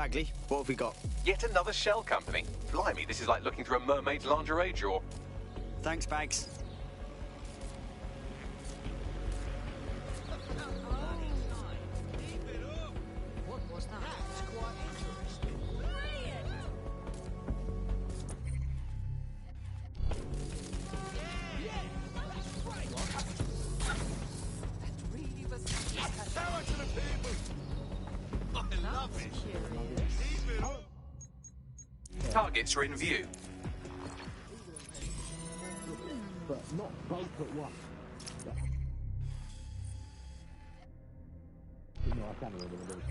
Bagley, what have we got? Yet another shell company. Blimey, this is like looking through a mermaid's lingerie drawer. Thanks, Bags. What was that? It's quite interesting. Power to the people! I love it. Leave it up. Targets are in view. But not both at once. No, I can't remember those.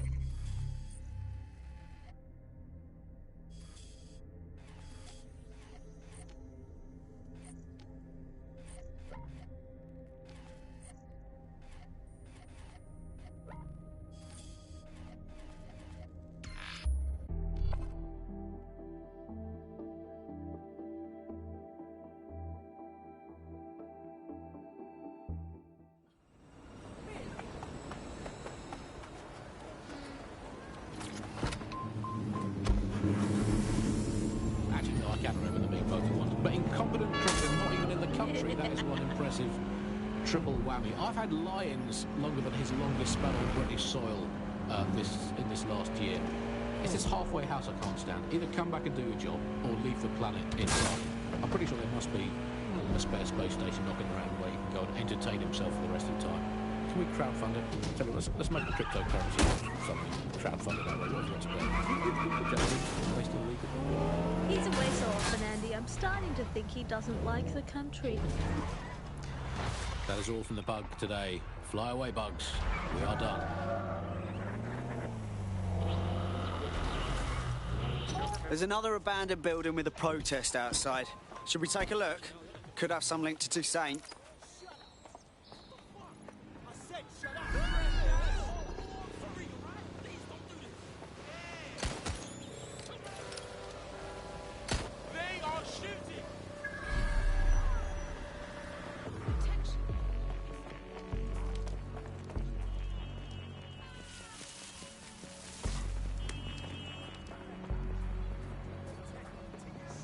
Actually, no, I can't remember them being both at once. But incompetent trucker, not even in the country. That is one impressive triple whammy. I've had Lions longer than his longest spell on British soil in this last year. It's this halfway house I can't stand. Either come back and do your job, or leave the planet inside. I'm pretty sure there must be a spare space station knocking around where he can go and entertain himself for the rest of the time. Can we crowdfund it? Tell me, let's make a cryptocurrency something. Crowdfund it that way. What's they still legal? He's a ways off, and Andy, I'm starting to think he doesn't like the country. That is all from the bug today. Fly away, bugs. We are done. There's another abandoned building with a protest outside. Should we take a look? Could have some link to Toussaint. They are shooting!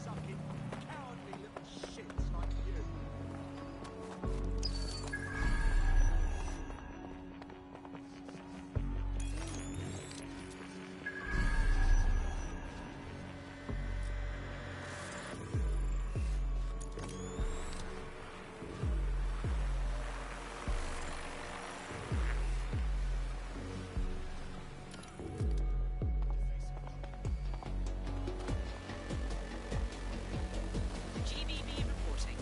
Sucking, cowardly little shits like you. GBB reporting.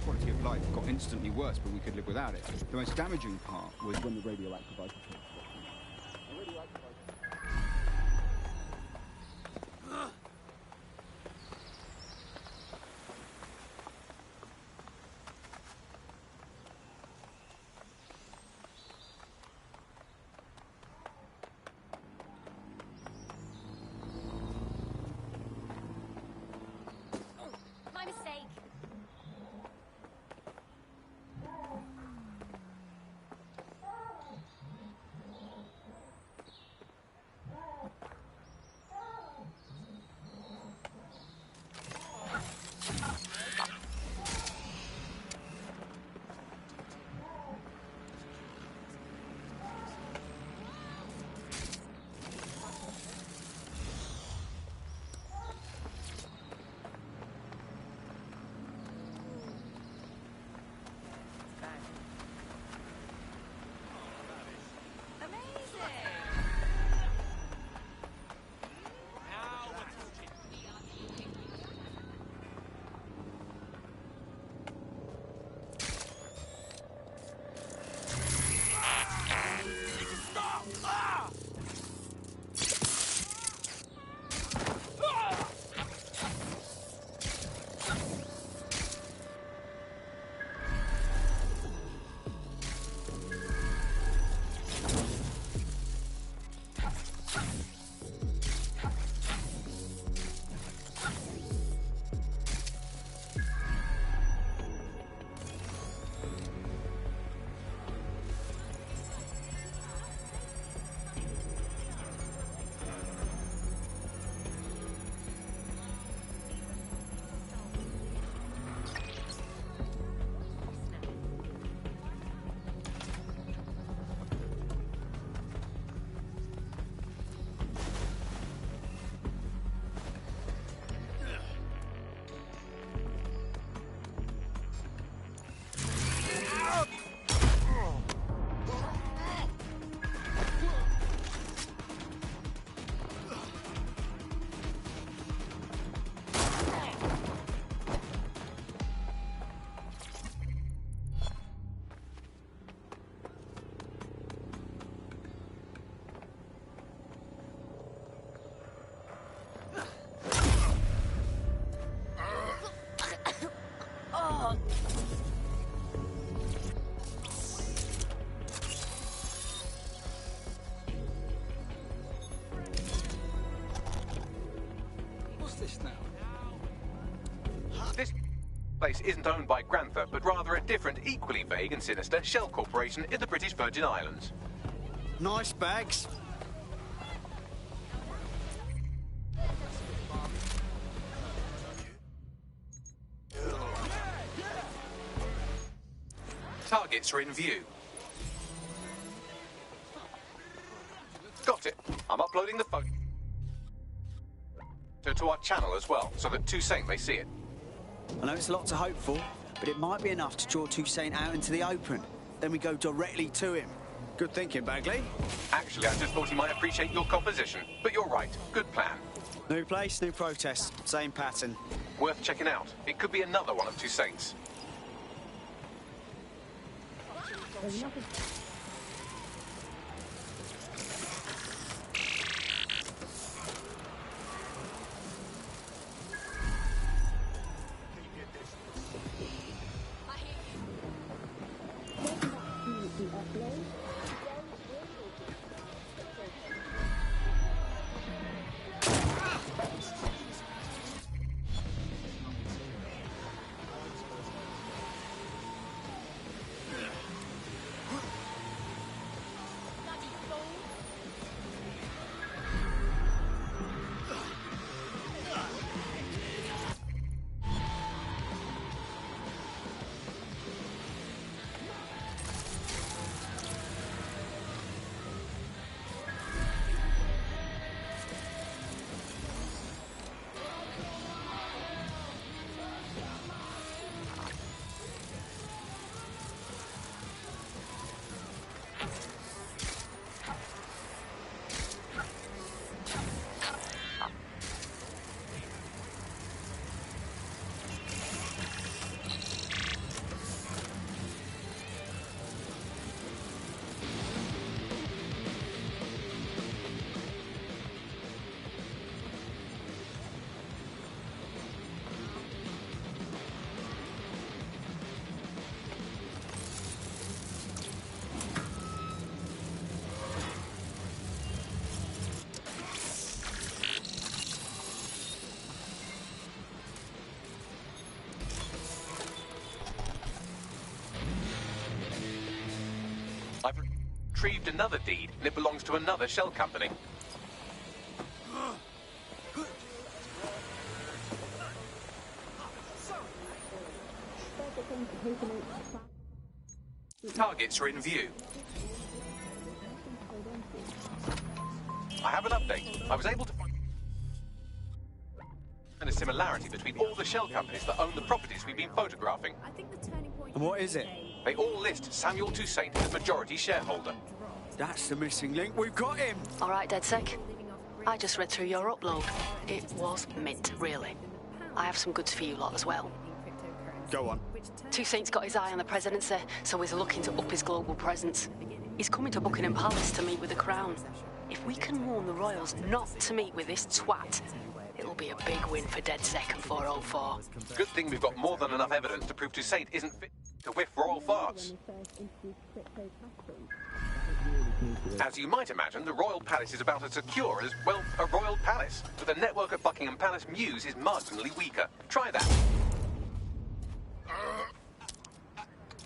Quality of life got instantly worse, but we could live without it. The most damaging part was when the radioactive isotope. My mistake. This place isn't owned by Grantha, but rather a different, equally vague and sinister shell corporation in the British Virgin Islands. Nice bags. Targets are in view. Got it. I'm uploading the photo to our channel as well, so that Toussaint may see it. I know it's a lot to hope for, but it might be enough to draw Toussaint out into the open. Then we go directly to him. Good thinking, Bagley. Actually, I just thought he might appreciate your composition. But you're right. Good plan. New place, new protest. Same pattern. Worth checking out. It could be another one of Toussaint's. I've retrieved another deed, and it belongs to another shell company. Targets are in view. I have an update. I was able to find a similarity between all the shell companies that own the properties we've been photographing. And what is it? They all list Samuel Toussaint as majority shareholder. That's the missing link. We've got him. All right, DedSec. I just read through your upload. It was mint, really. I have some goods for you lot as well. Go on. Toussaint's got his eye on the presidency, so he's looking to up his global presence. He's coming to Buckingham Palace to meet with the Crown. If we can warn the royals not to meet with this twat, it'll be a big win for DedSec and 404. Good thing we've got more than enough evidence to prove Toussaint isn't fit to whiff royal farts. As you might imagine, the Royal Palace is about as secure as, well, a royal palace. But the network at Buckingham Palace Mews is marginally weaker. Try that.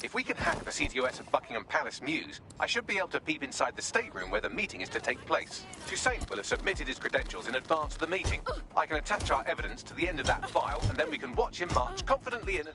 If we can hack the CTOS at Buckingham Palace Mews, I should be able to peep inside the stateroom where the meeting is to take place. Toussaint will have submitted his credentials in advance of the meeting. I can attach our evidence to the end of that file, and then we can watch him march confidently in.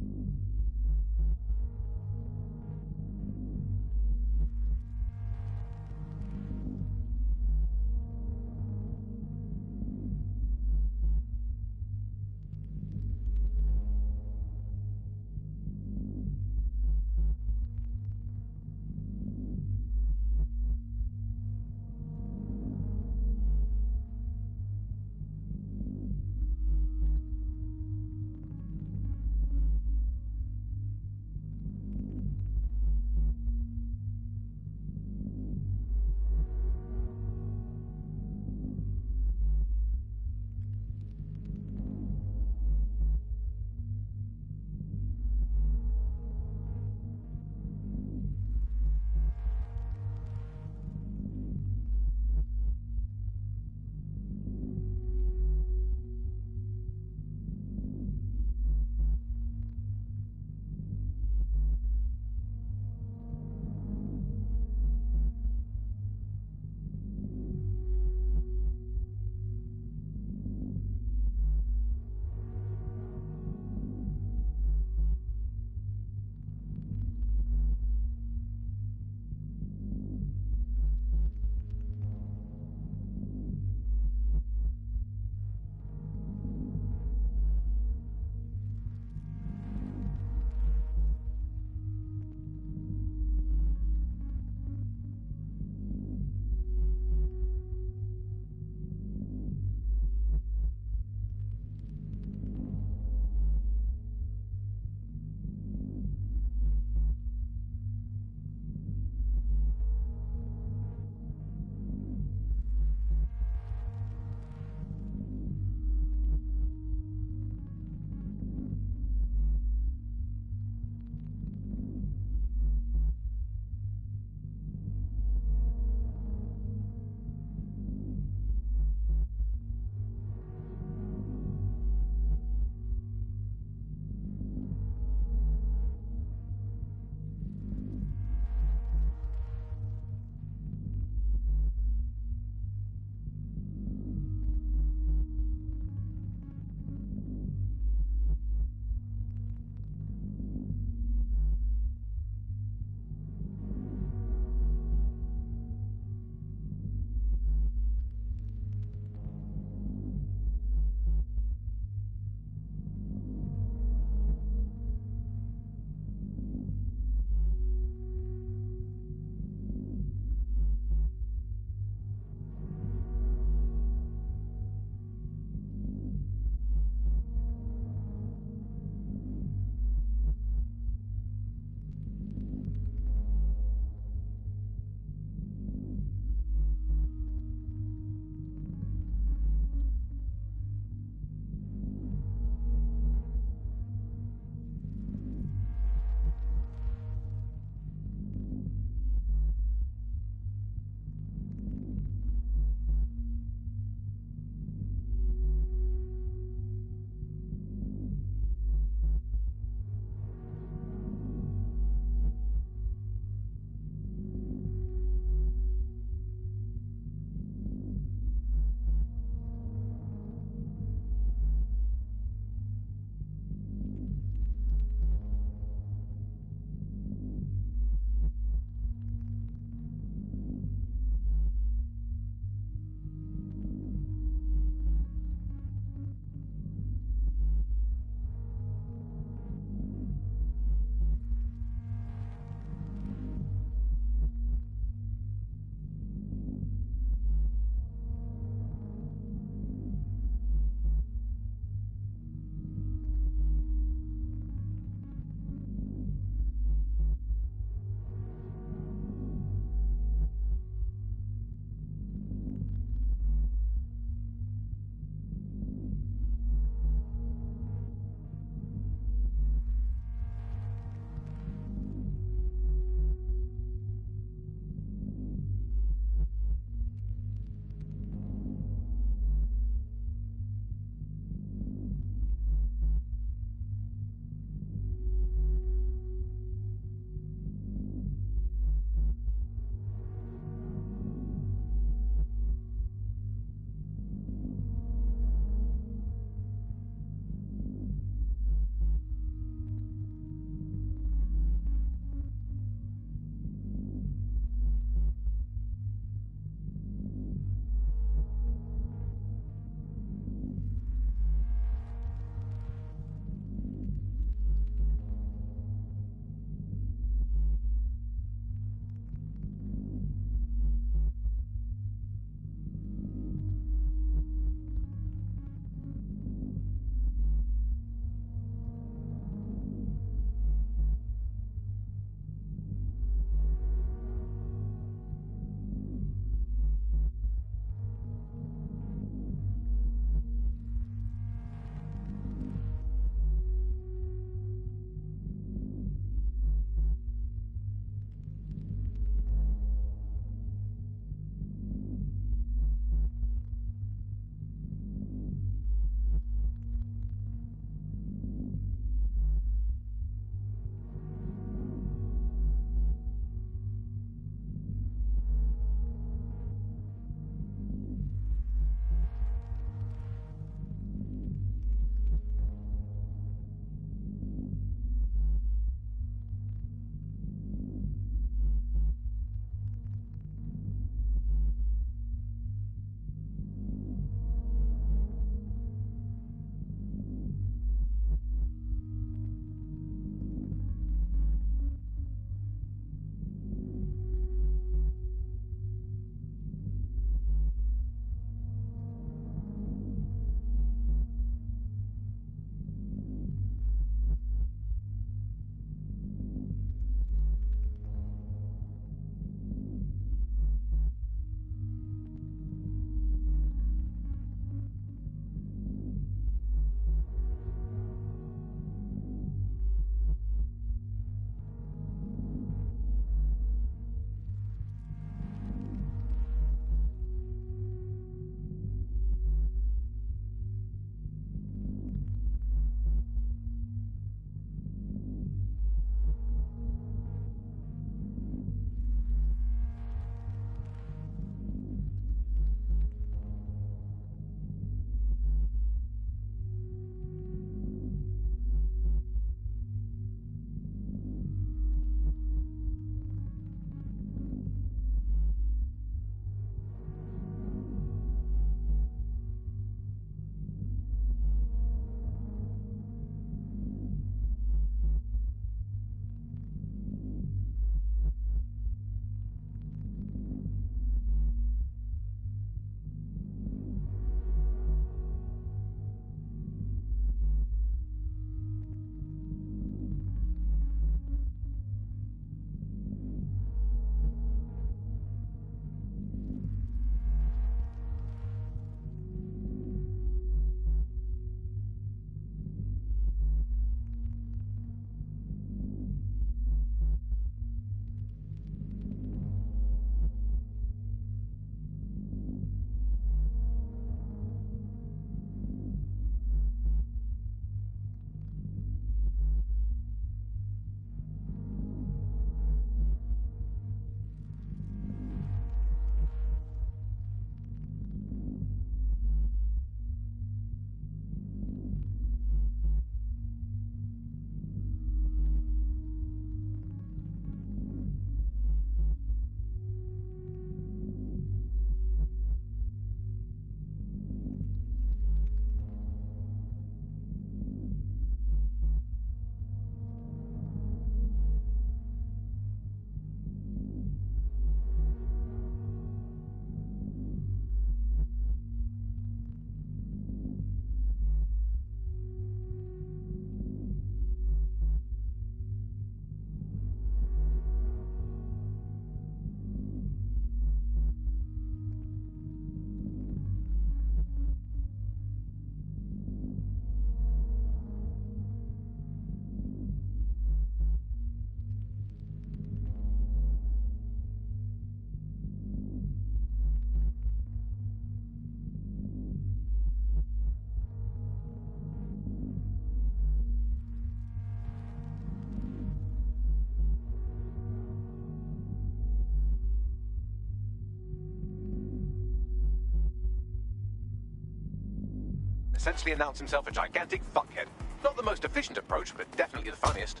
essentially announce himself a gigantic fuckhead. Not the most efficient approach, but definitely the funniest.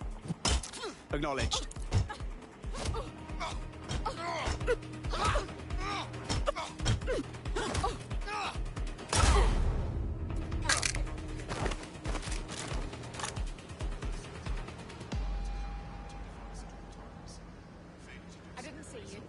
Acknowledged. I didn't see you.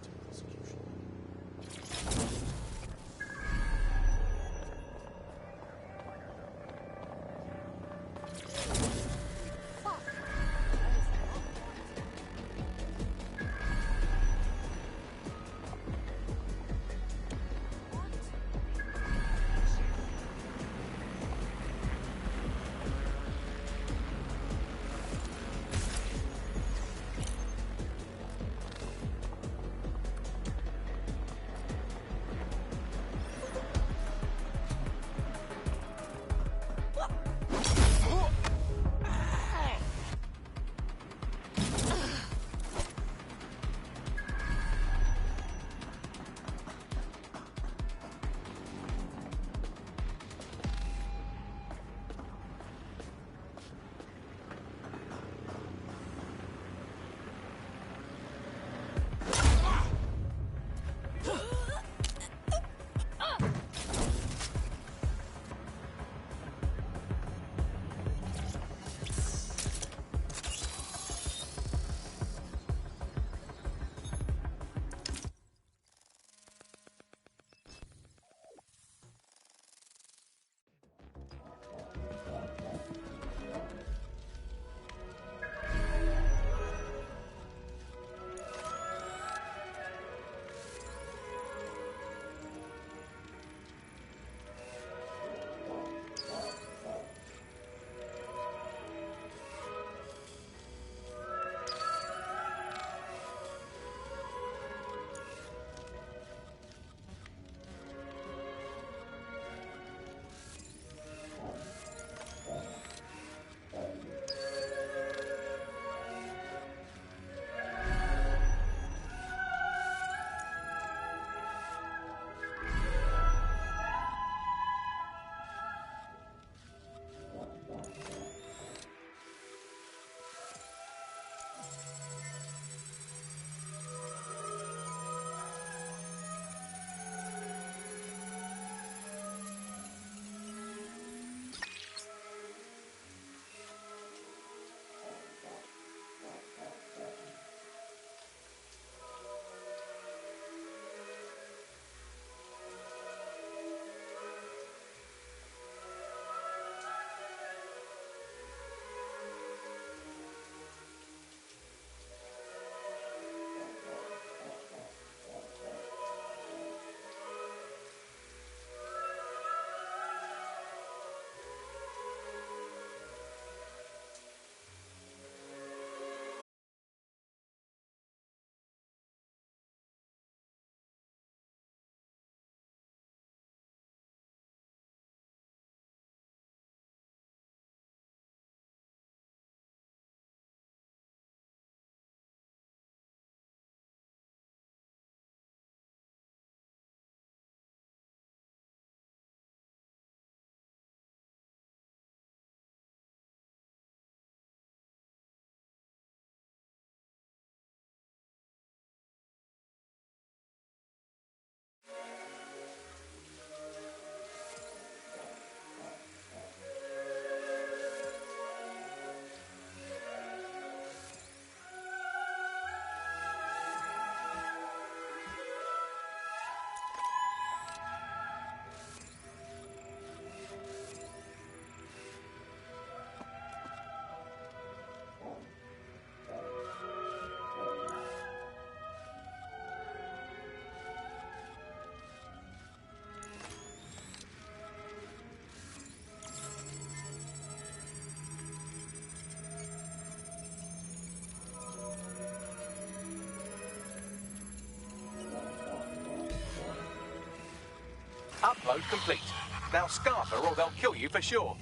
Upload complete. Now scarf her or they'll kill you for sure.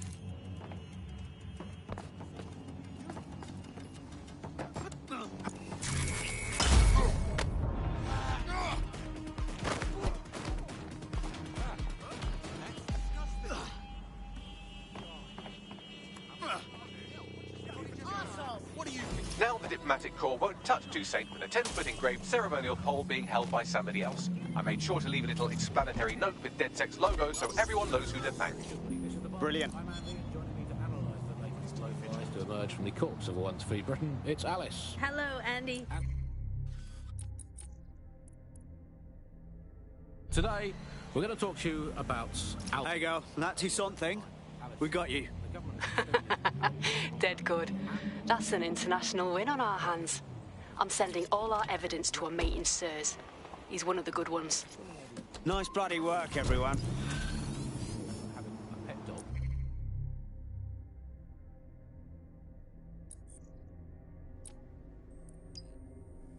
now the diplomatic corps won't touch Toussaint with a 10-foot engraved ceremonial pole being held by somebody else. I made sure to leave a little explanatory note with DedSec's logo so everyone knows who to thank. Brilliant. To emerge from the corpse of a once free Britain, it's Alice. Hello, Andy. Today, we're going to talk to you about Alfie. There you go. And that Toussaint thing, we got you. Dead good. That's an international win on our hands. I'm sending all our evidence to a mate in Sirs. He's one of the good ones. Nice bloody work, everyone. Having a pet dog.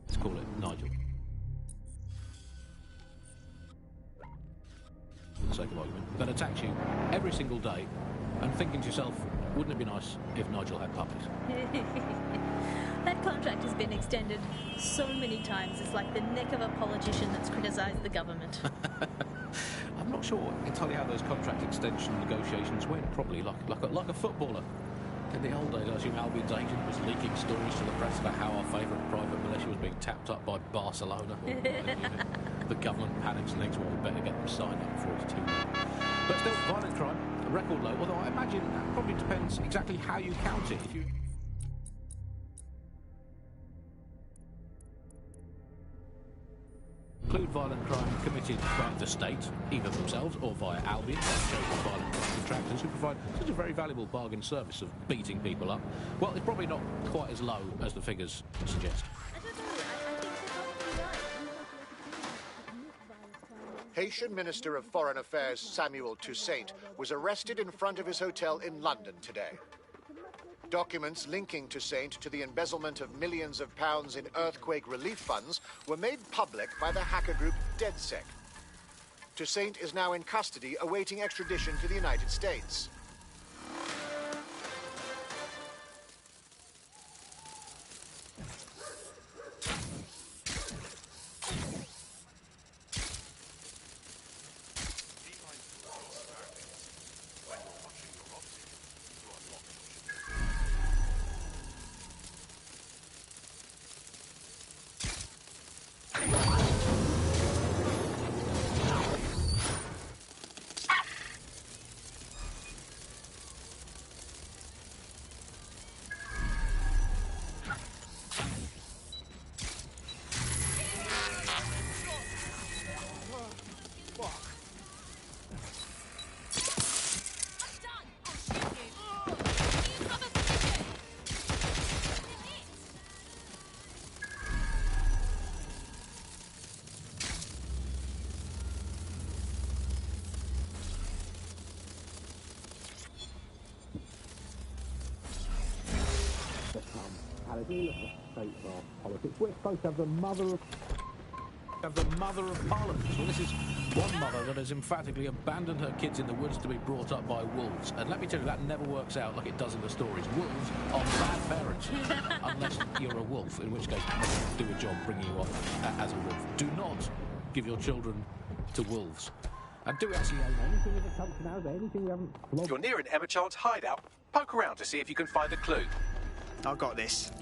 Let's call it Nigel. For the sake of argument, that attacks you every single day, and thinking to yourself, wouldn't it be nice if Nigel had puppies? That contract has been extended so many times. It's like the neck of a politician that's criticised the government. I'm not sure entirely how those contract extension negotiations went. Probably like a footballer. In the old days, I assume Albion's agent was leaking stories to the press about how our favourite private militia was being tapped up by Barcelona. The government panics and thinks, well, we better get them signed up before it's too late. But still, violent crime, a record low, although I imagine that probably depends exactly how you count it. If you include violent crime committed by the state, either themselves or via Albion, chosen violent contractors who provide such a very valuable bargain service of beating people up, well, it's probably not quite as low as the figures suggest. I don't know. I think they're probably right. Haitian Minister of Foreign Affairs Samuel Toussaint was arrested in front of his hotel in London today. Documents linking Toussaint to the embezzlement of millions of pounds in earthquake relief funds were made public by the hacker group DedSec. Toussaint is now in custody awaiting extradition to the United States. Politics. We're supposed to have the mother of Parliament. Well, this is one mother that has emphatically abandoned her kids in the woods to be brought up by wolves. And let me tell you, that never works out like it does in the stories. Wolves are bad parents, unless you're a wolf, in which case do a job bringing you up as a wolf. Do not give your children to wolves. And do we actually own anything in the country now? Is there anything we haven't logged? You're near an Emma Child's hideout. Poke around to see if you can find a clue. I've got this.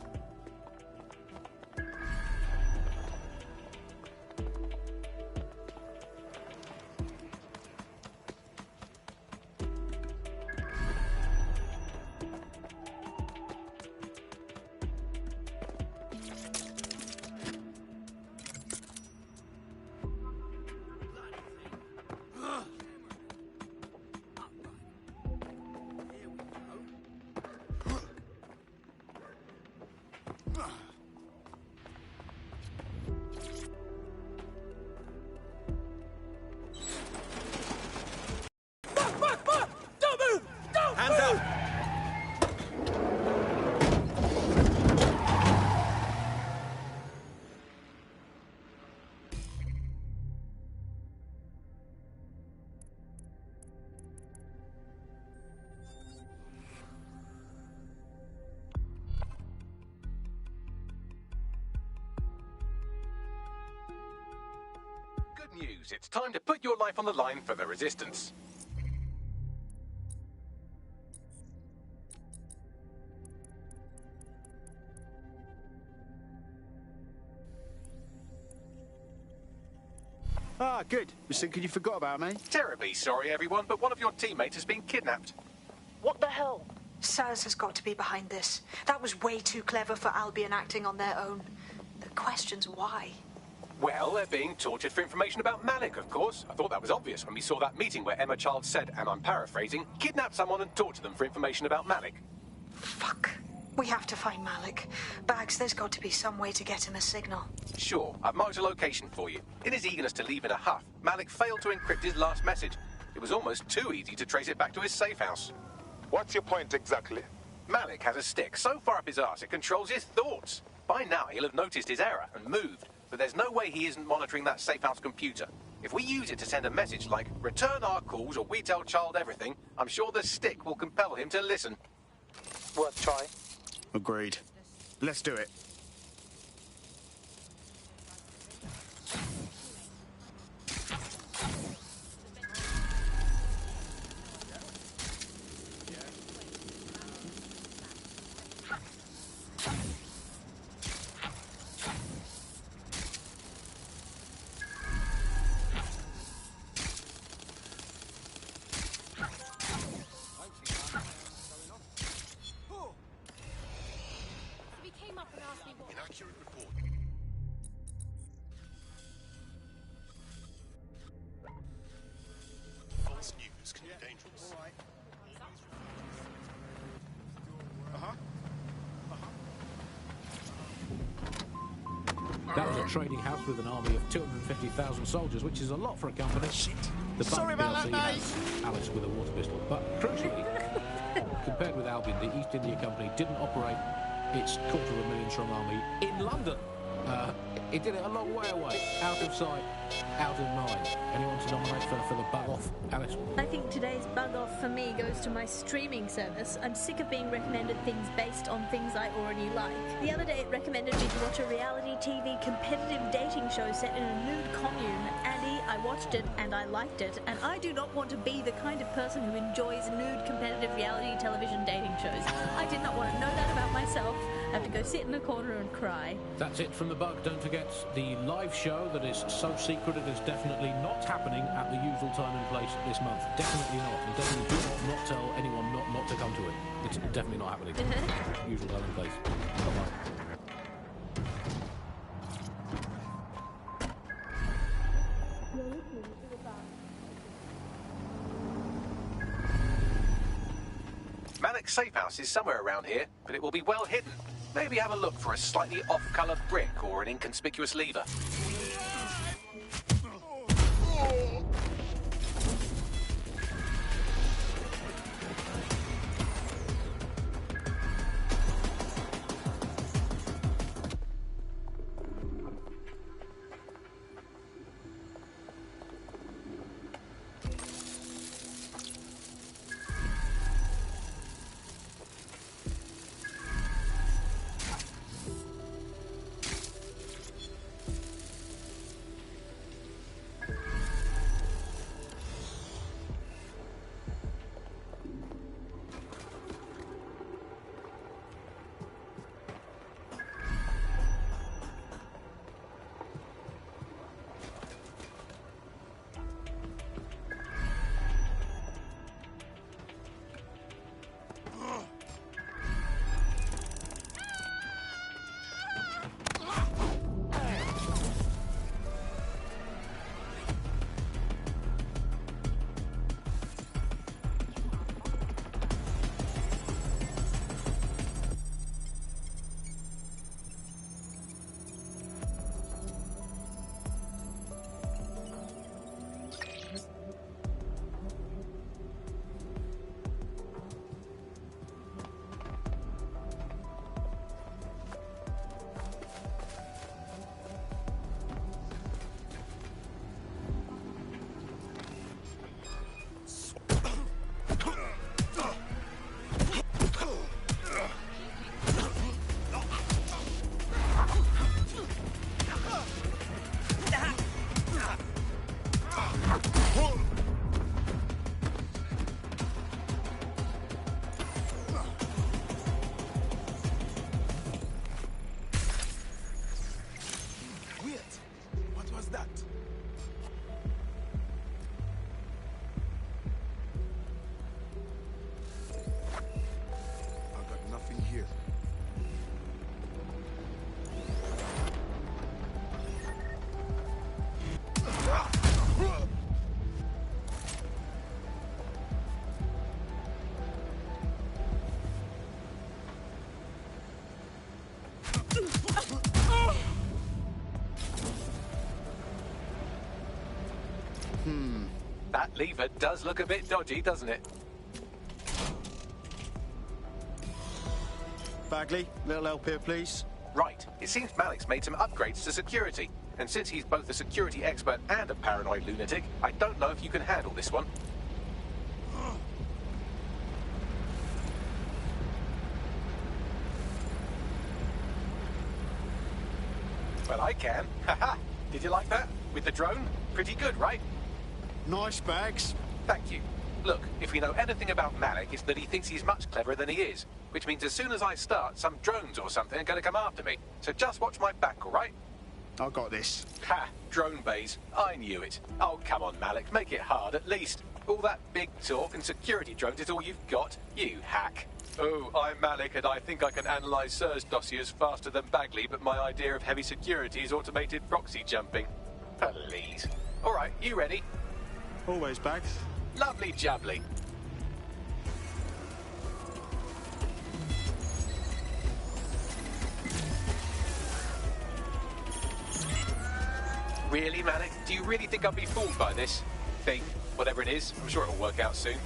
News. It's time to put your life on the line for the Resistance. Ah, good. Was thinking you forgot about me. Terribly sorry, everyone, but one of your teammates has been kidnapped. What the hell? Saz has got to be behind this. That was way too clever for Albion acting on their own. The question's why. Well, they're being tortured for information about Malik, of course. I thought that was obvious when we saw that meeting where Emma Child said, and I'm paraphrasing, kidnap someone and torture them for information about Malik. Fuck. We have to find Malik. Bags, there's got to be some way to get him a signal. Sure, I've marked a location for you. In his eagerness to leave in a huff, Malik failed to encrypt his last message. It was almost too easy to trace it back to his safe house. What's your point exactly? Malik has a stick so far up his arse it controls his thoughts. By now he'll have noticed his error and moved, but there's no way he isn't monitoring that safe house computer. If we use it to send a message like, return our calls or we tell Child everything, I'm sure the stick will compel him to listen. Worth trying. Agreed. Let's do it. Inaccurate report. False news can be dangerous. That was a trading house with an army of 250,000 soldiers, which is a lot for a company. The Sorry about that, mate. Alice with a water pistol. But crucially, compared with Albion, the East India Company didn't operate its $250,000-strong army in London. It did it a long way away, out of sight, out of mind. Anyone to nominate for the bug off, Alice? I think today's bug off for me goes to my streaming service. I'm sick of being recommended things based on things I already like. The other day it recommended me to watch a reality TV competitive dating show set in a nude commune. Andy, I watched it and I liked it, and I do not want to be the kind of person who enjoys nude competitive reality television dating shows. I did not want to know that about myself. I have to go sit in a corner and cry. That's it from the bug. Don't forget the live show that is so secret it is definitely not happening at the usual time and place this month. Definitely not. And definitely do not tell anyone not to come to it. It's definitely not happening. Usual time and place. Bye-bye. Malik's safe house is somewhere around here, but it will be well hidden. Maybe have a look for a slightly off-coloured brick or an inconspicuous lever. That lever does look a bit dodgy, doesn't it? Bagley, little help here, please. Right. It seems Malik's made some upgrades to security. And since he's both a security expert and a paranoid lunatic, I don't know if you can handle this one. Well, I can. Haha. Did you like that? With the drone? Pretty good, right? Nice bags. Thank you. Look, if we know anything about Malik, it's that he thinks he's much cleverer than he is. Which means as soon as I start, some drones or something are going to come after me. So just watch my back, all right? I got this. Ha! Drone bays. I knew it. Oh, come on, Malik. Make it hard, at least. All that big talk and security drones is all you've got, you hack. Oh, I'm Malik, and I think I can analyse Sir's dossiers faster than Bagley, but my idea of heavy security is automated proxy jumping. Please. All right, you ready? Always, Bags. Lovely jubbly. Really, Malik? Do you really think I'll be fooled by this thing? Whatever it is, I'm sure it'll work out soon.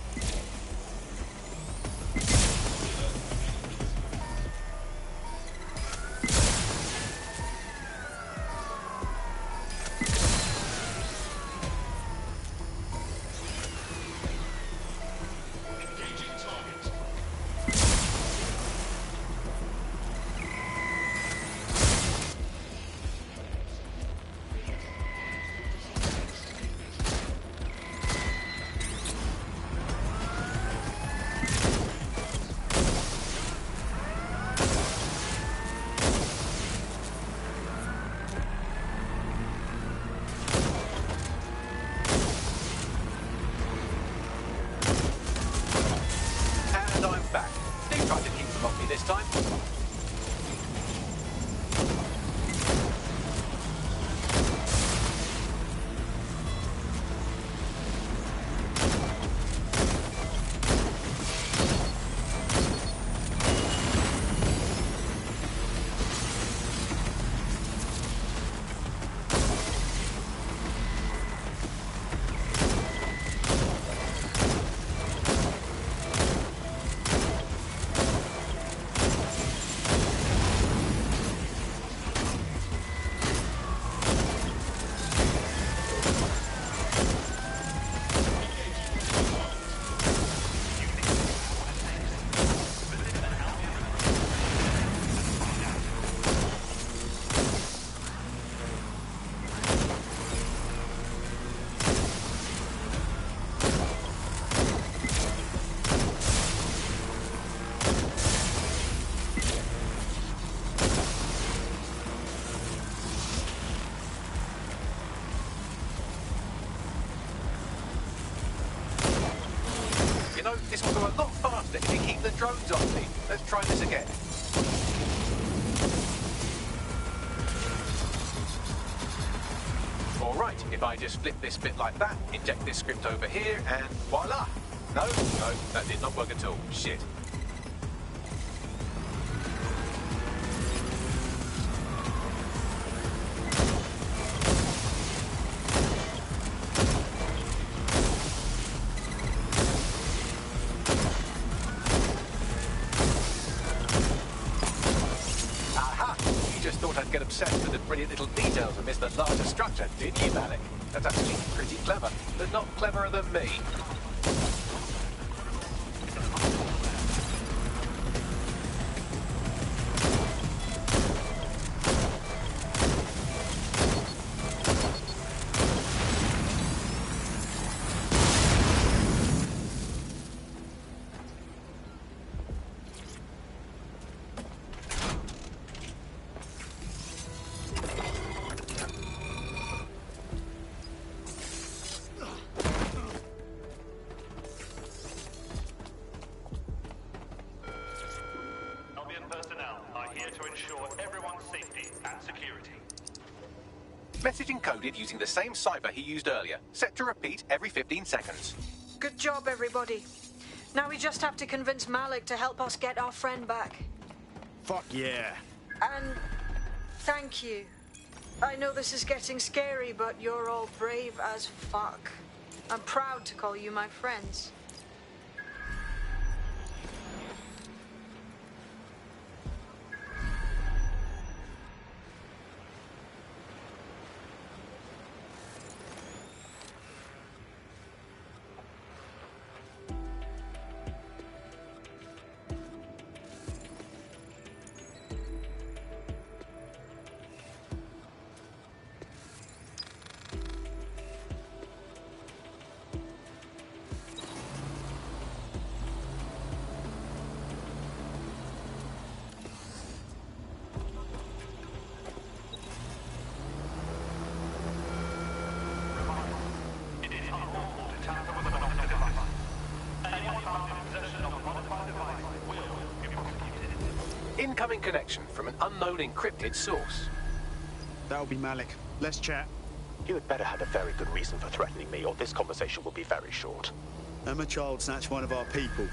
This will go a lot faster if you keep the drones off me. Let's try this again. All right, if I just flip this bit like that, inject this script over here, and voila! No, that did not work at all. Shit. Obsessed with the brilliant little details and miss the larger structure, didn't you, Malik? That's actually pretty clever, but not cleverer than me. Message encoded using the same cipher he used earlier, set to repeat every 15 seconds. Good job, everybody. Now we just have to convince Malik to help us get our friend back. Fuck yeah. And thank you. I know this is getting scary, but you're all brave as fuck. I'm proud to call you my friends. Incoming connection from an unknown encrypted source. That'll be Malik. Let's chat. You had better have a very good reason for threatening me, or this conversation will be very short. Emma Child snatched one of our people.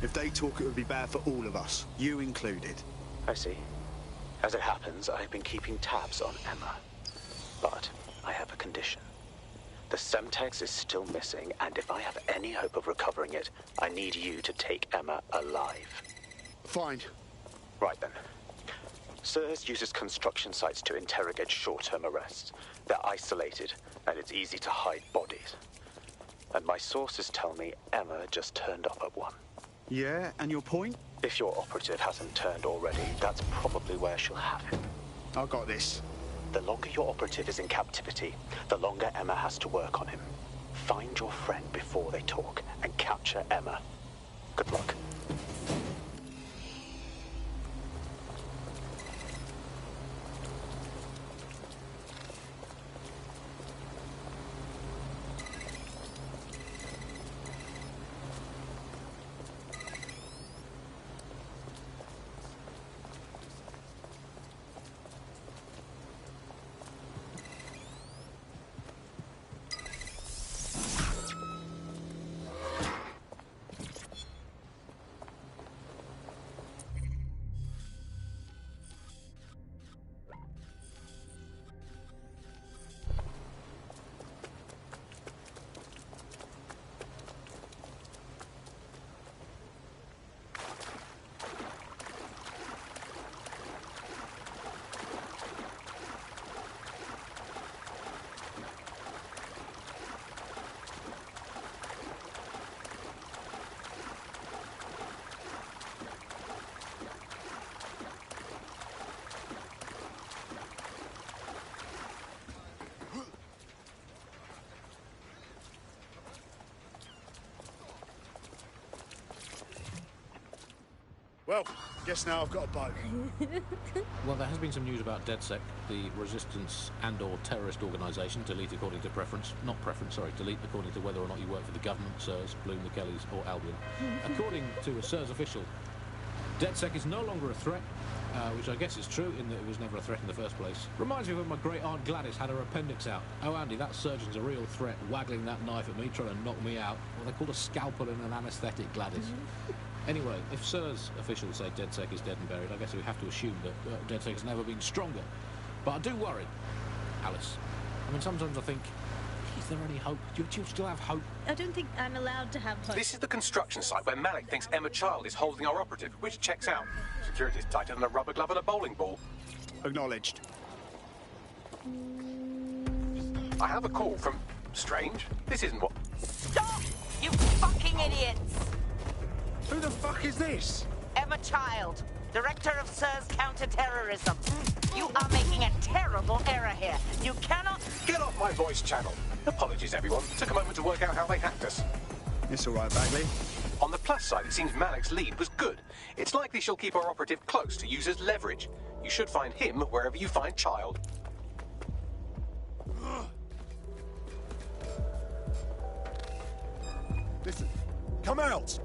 If they talk, it would be bad for all of us, you included. I see. As it happens, I've been keeping tabs on Emma. But I have a condition. The Semtex is still missing, and if I have any hope of recovering it, I need you to take Emma alive. Fine. Right then. SIRS uses construction sites to interrogate short-term arrests. They're isolated, and it's easy to hide bodies. And my sources tell me Emma just turned up at one. Yeah, and your point? If your operative hasn't turned already, that's probably where she'll have him. I got this. The longer your operative is in captivity, the longer Emma has to work on him. Find your friend before they talk, and capture Emma. Good luck. Well, guess now I've got a boat. Well, there has been some news about DedSec, the resistance and/or terrorist organisation, delete according to preference. Not preference, sorry, delete according to whether or not you work for the government, SIRS, Bloom, the Kellys, or Albion. According to a SIRS official, DedSec is no longer a threat, which I guess is true in that it was never a threat in the first place. Reminds me of when my great-aunt Gladys had her appendix out. Oh, Andy, that surgeon's a real threat, waggling that knife at me, trying to knock me out. Well, they called a scalpel and an anaesthetic, Gladys. Anyway, if SIRS officials say DedSec is dead and buried, I guess we have to assume that DedSec has never been stronger. But I do worry, Alice. I mean, sometimes I think, is there any hope? Do you still have hope? I don't think I'm allowed to have hope. This is the construction site where Malik thinks Emma Child is holding our operative, which checks out. Security's tighter than a rubber glove and a bowling ball. Acknowledged. I have a call from... Strange. This isn't what... Stop! You fucking idiots! Who the fuck is this? Emma Child, Director of SIRS Counter-Terrorism. You are making a terrible error here. You cannot... Get off my voice channel. Apologies, everyone. Took a moment to work out how they hacked us. It's all right, Bagley. On the plus side, it seems Malik's lead was good. It's likely she'll keep our operative close to use as leverage. You should find him wherever you find Child. Listen, come out!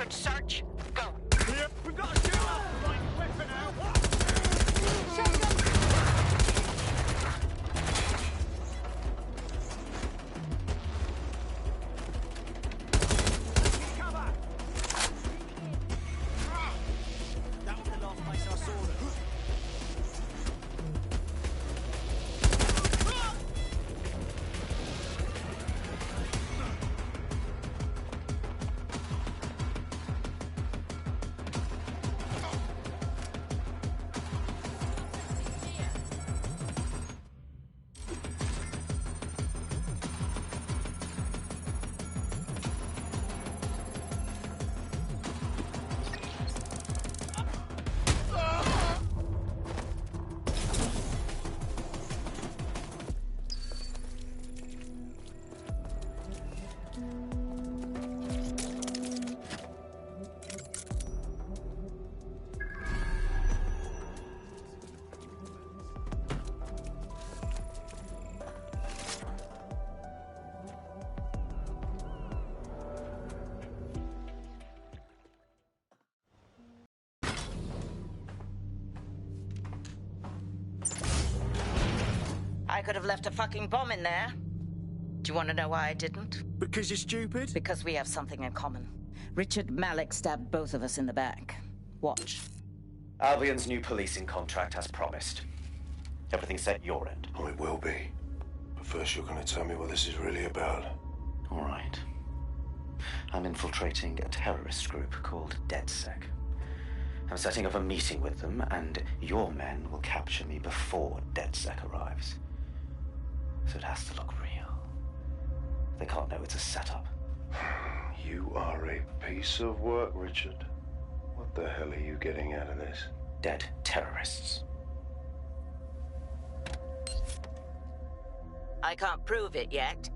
Language search. Go. Yep, we've got to shoot up the right weapon now. Cover. That was the last place I saw them. I could have left a fucking bomb in there. Do you want to know why I didn't? Because you're stupid? Because we have something in common. Richard Malik stabbed both of us in the back. Watch. Albion's new policing contract as promised. Everything set your end. Oh, it will be. But first you're going to tell me what this is really about. All right. I'm infiltrating a terrorist group called DedSec. I'm setting up a meeting with them, and your men will capture me before DedSec arrives. So it has to look real. They can't know it's a setup. You are a piece of work, Richard. What the hell are you getting out of this? Dead terrorists. I can't prove it yet,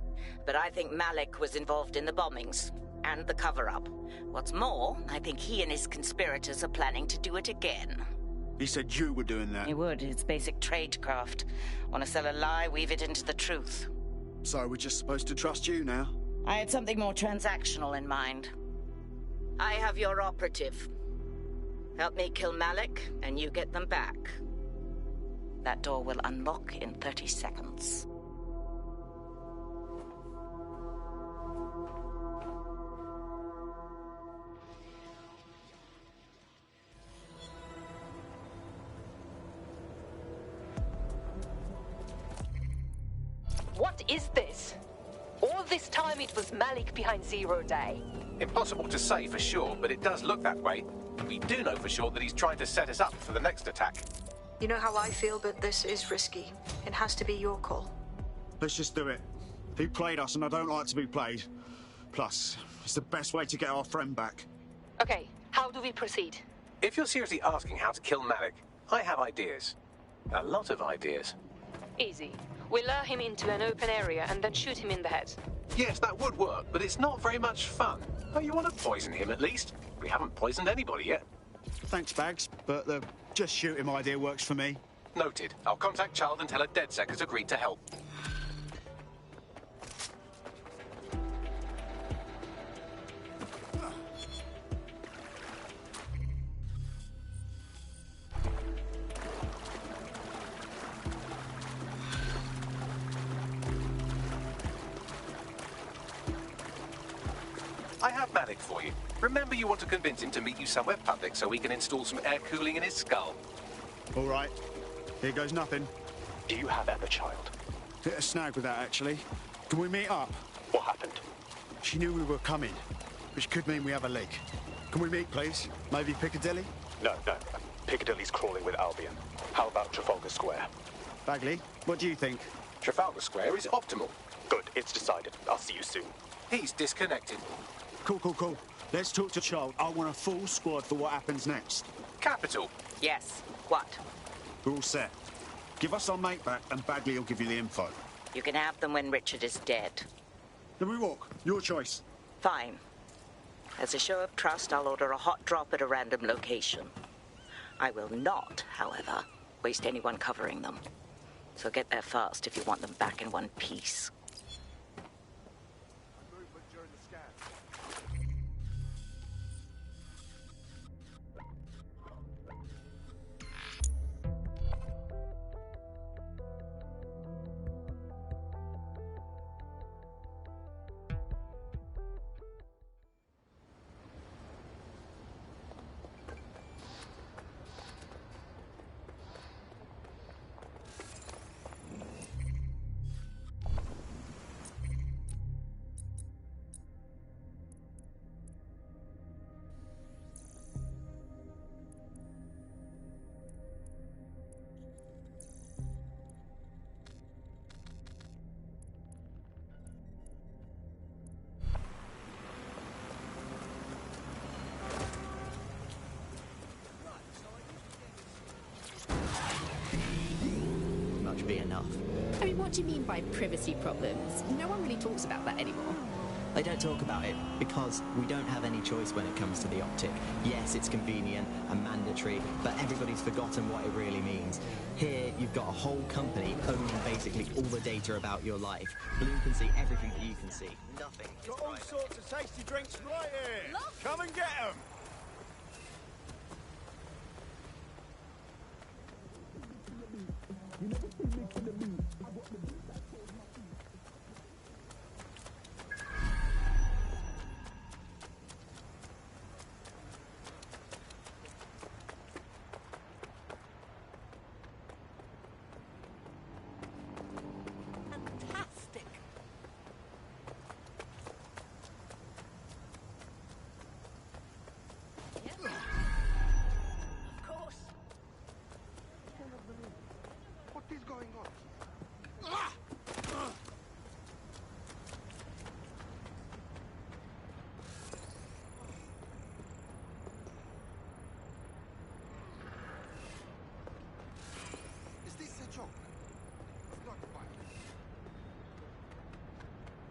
but I think Malik was involved in the bombings and the cover-up. What's more, I think he and his conspirators are planning to do it again. He said you were doing that. He would. It's basic tradecraft. Want to sell a lie, weave it into the truth. So we're just supposed to trust you now? I had something more transactional in mind. I have your operative. Help me kill Malik, and you get them back. That door will unlock in 30 seconds. What is this? All this time it was Malik behind Zero Day. Impossible to say for sure, but it does look that way. We do know for sure that he's trying to set us up for the next attack. You know how I feel, but this is risky. It has to be your call. Let's just do it. He played us, and I don't like to be played. Plus, it's the best way to get our friend back. Okay, how do we proceed? If you're seriously asking how to kill Malik, I have ideas. A lot of ideas. Easy. We lure him into an open area and then shoot him in the head. Yes, that would work, but it's not very much fun. Oh, you want to poison him at least? We haven't poisoned anybody yet. Thanks, Bags, but the just shoot him idea works for me. Noted. I'll contact Child and tell her DedSec has agreed to help. I have Malik for you. Remember, you want to convince him to meet you somewhere public so we can install some air cooling in his skull. All right. Here goes nothing. Do you have Emma, Child? Hit a snag with that, actually. Can we meet up? What happened? She knew we were coming, which could mean we have a leak. Can we meet, please? Maybe Piccadilly? No. Piccadilly's crawling with Albion. How about Trafalgar Square? Bagley, what do you think? Trafalgar Square is optimal. Good, it's decided. I'll see you soon. He's disconnected. Cool. Let's talk to Child. I want a full squad for what happens next. Capital. Yes. What? We're all set. Give us our mate back, and Bagley will give you the info. You can have them when Richard is dead. Then we walk. Your choice. Fine. As a show of trust, I'll order a hot drop at a random location. I will not, however, waste anyone covering them. So get there fast if you want them back in one piece. be enough. I mean, what do you mean by privacy problems? No one really talks about that anymore. They don't talk about it because we don't have any choice when it comes to the optic. Yes, it's convenient and mandatory, but everybody's forgotten what it really means. Here, you've got a whole company owning basically all the data about your life. Bloom can see everything that you can see. Nothing. Got all sorts of tasty drinks right here. Come and get them.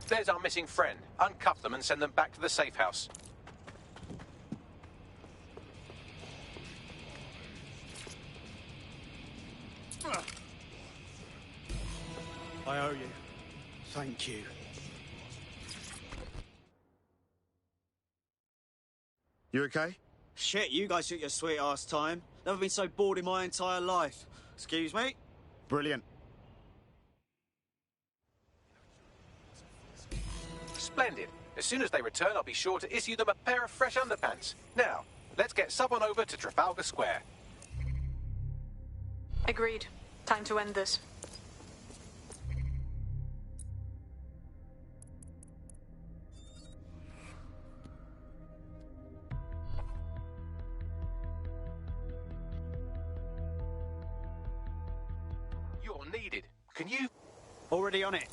There's our missing friend. Uncuff them and send them back to the safe house. I owe you. Thank you. You okay? Shit, you guys took your sweet ass time. Never been so bored in my entire life. Excuse me? Brilliant. Splendid. As soon as they return, I'll be sure to issue them a pair of fresh underpants. Now, let's get someone over to Trafalgar Square. Agreed. Time to end this. You're needed. Can you... Already on it.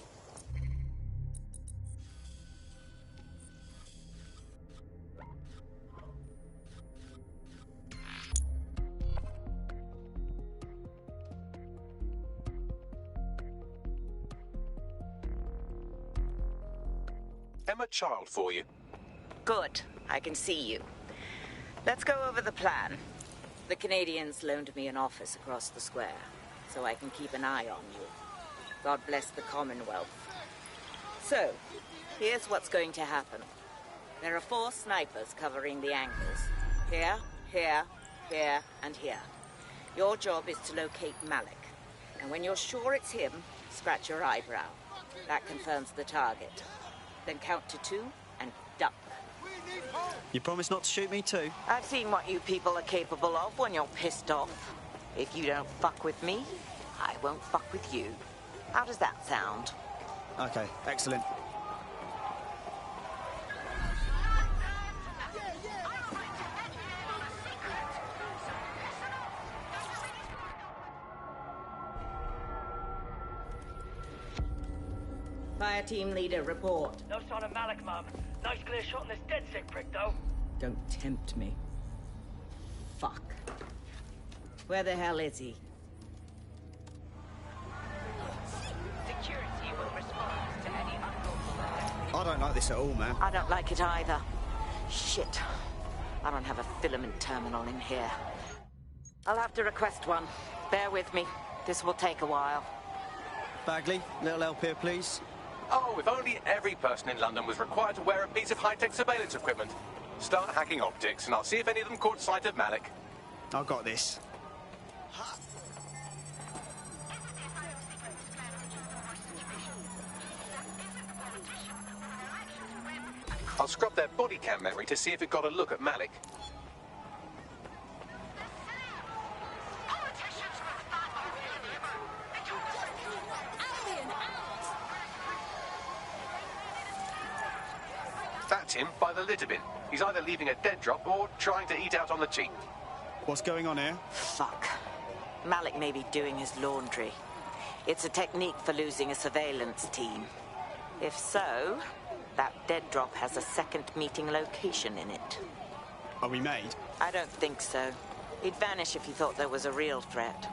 Emma Child for you. Good. I can see you. Let's go over the plan. The Canadians loaned me an office across the square, so I can keep an eye on you. God bless the Commonwealth. So, here's what's going to happen. There are 4 snipers covering the angles. Here, here, here, and here. Your job is to locate Malik. And when you're sure it's him, scratch your eyebrow. That confirms the target. Then count to 2 and duck. You promise not to shoot me too? I've seen what you people are capable of when you're pissed off. If you don't fuck with me, I won't fuck with you. How does that sound? Okay, excellent. Fire team leader, report. No sign of Malik, Mum. Nice clear shot on this dead sick prick, though. Don't tempt me. Fuck. Where the hell is he? Security will respond to any unlawful. I don't like this at all, man. I don't like it either. Shit. I don't have a filament terminal in here. I'll have to request one. Bear with me. This will take a while. Bagley, little help here, please. Oh, if only every person in London was required to wear a piece of high-tech surveillance equipment. Start hacking optics, and I'll see if any of them caught sight of Malik. I've got this. I'll scrub their body cam memory to see if it got a look at Malik. That's him by the litter bin. He's either leaving a dead drop or trying to eat out on the cheap. What's going on here? Fuck. Malik may be doing his laundry. It's a technique for losing a surveillance team. If so, that dead drop has a second meeting location in it. Are we made? I don't think so. He'd vanish if he thought there was a real threat.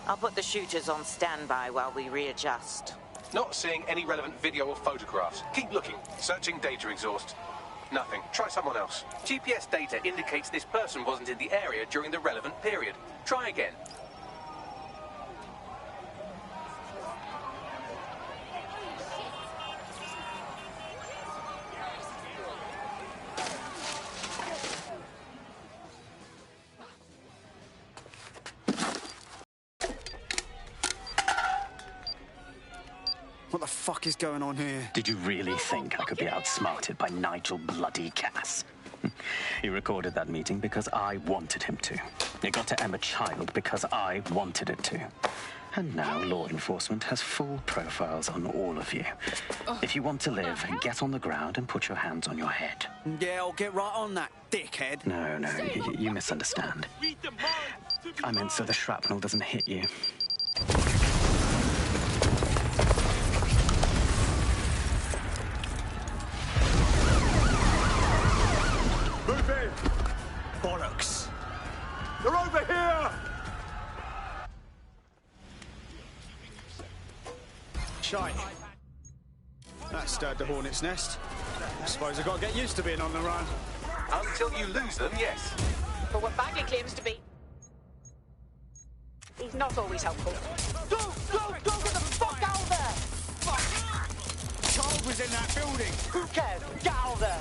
I'll put the shooters on standby while we readjust. Not seeing any relevant video or photographs. Keep looking. Searching data exhaust. Nothing. Try someone else. GPS data indicates this person wasn't in the area during the relevant period. Try again. What the fuck is going on here? Did you really think I could be outsmarted by Nigel bloody Cass? He recorded that meeting because I wanted him to. It got to Emma Child because I wanted it to. And now law enforcement has full profiles on all of you. If you want to live, get on the ground and put your hands on your head. Yeah, I'll get right on that, dickhead. No, you misunderstand. I meant so the shrapnel doesn't hit you. Move in! Bollocks. They're over here! Shite. That stirred the hornet's nest. I suppose I've got to get used to being on the run. Until you lose them, yes. But what Bagley claims to be... He's not always helpful. Go! Get the fuck out of there! Fuck! Child was in that building. Who cares? Get out of there!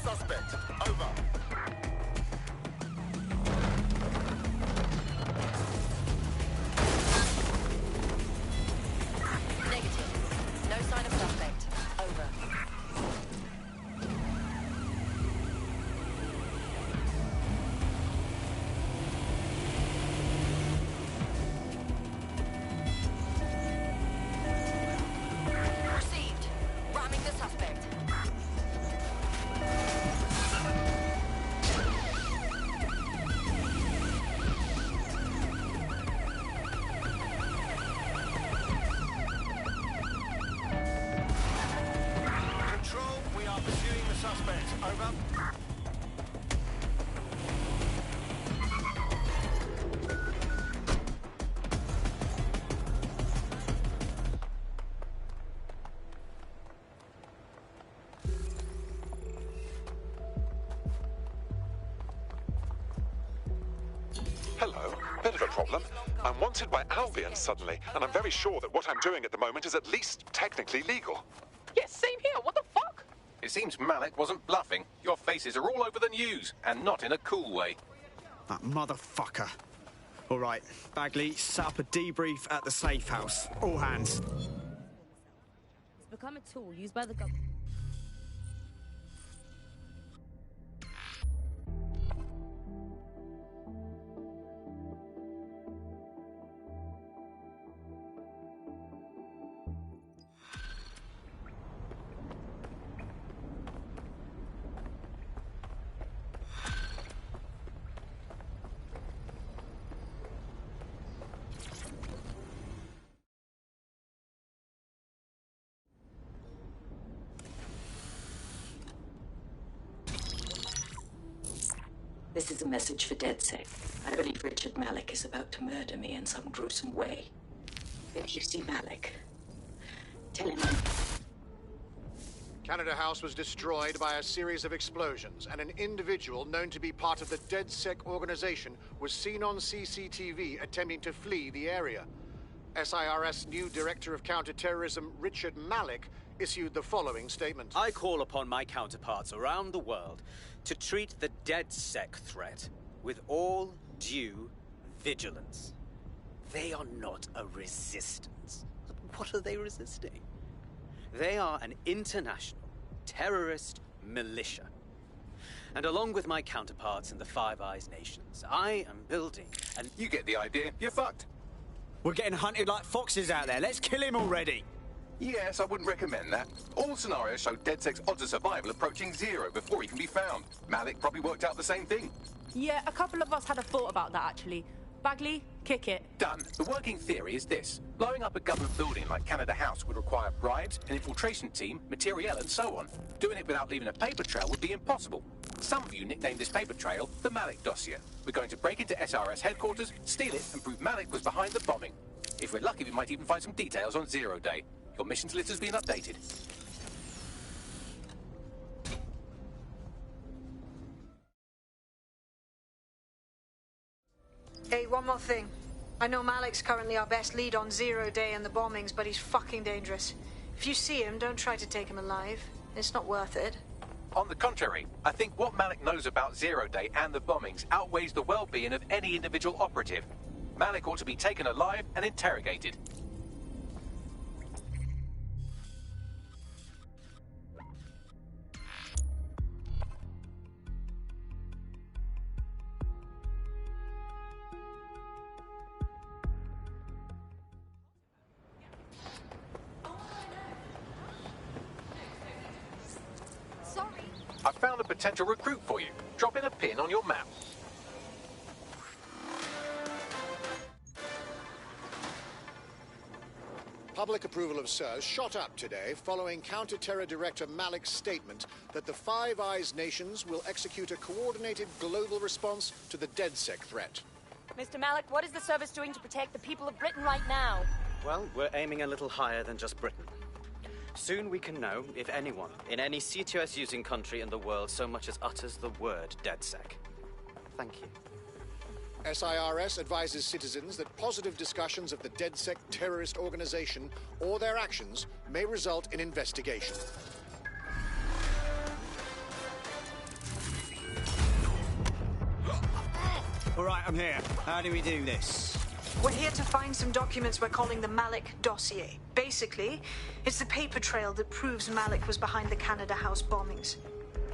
suspect. Over. Negative. No sign of suspect. Over. Received. Ramming the suspect. Control, we are pursuing the suspect. Over. Hello. Bit of a problem. I'm wanted by Albion suddenly, and I'm very sure that what I'm doing at the moment is at least technically legal. Yes, same here. What the fuck? It seems Malik wasn't bluffing. Your faces are all over the news, and not in a cool way. That motherfucker. All right, Bagley, set up a debrief at the safe house. All hands. It's become a tool used by the government. This is a message for DedSec. I believe Richard Malik is about to murder me in some gruesome way. If you see Malik, tell him Canada House was destroyed by a series of explosions, and an individual known to be part of the DedSec organization was seen on CCTV attempting to flee the area. SIRS new Director of Counterterrorism, Richard Malik, issued the following statement. I call upon my counterparts around the world to treat the DedSec threat with all due vigilance. They are not a resistance. What are they resisting? They are an international terrorist militia. And along with my counterparts in the Five Eyes nations, I am building an... You get the idea. You're fucked. We're getting hunted like foxes out there. Let's kill him already. Yes, I wouldn't recommend that. All scenarios show DedSec's odds of survival approaching 0 before he can be found. Malik probably worked out the same thing. Yeah, a couple of us had a thought about that, actually. Bagley, kick it. Done. The working theory is this. Blowing up a government building like Canada House would require bribes, an infiltration team, materiel, and so on. Doing it without leaving a paper trail would be impossible. Some of you nicknamed this paper trail the Malik dossier. We're going to break into SRS headquarters, steal it, and prove Malik was behind the bombing. If we're lucky, we might even find some details on Zero Day. Your missions list has been updated. Hey, one more thing. I know Malik's currently our best lead on Zero Day and the bombings, but he's fucking dangerous. If you see him, don't try to take him alive. It's not worth it. On the contrary, I think what Malik knows about Zero Day and the bombings outweighs the well-being of any individual operative. Malik ought to be taken alive and interrogated. I found a potential recruit for you. Drop in a pin on your map. Public approval of SIRS shot up today following Counter-Terror Director Malik's statement that the Five Eyes nations will execute a coordinated global response to the DedSec threat. Mr. Malik, what is the service doing to protect the people of Britain right now? Well, we're aiming a little higher than just Britain. Soon we can know if anyone in any C2S-using country in the world so much as utters the word DedSec. Thank you. SIRS advises citizens that positive discussions of the DedSec terrorist organization or their actions may result in investigation. All right, I'm here. How do we do this? We're here to find some documents we're calling the Malik dossier. Basically, it's the paper trail that proves Malik was behind the Canada House bombings.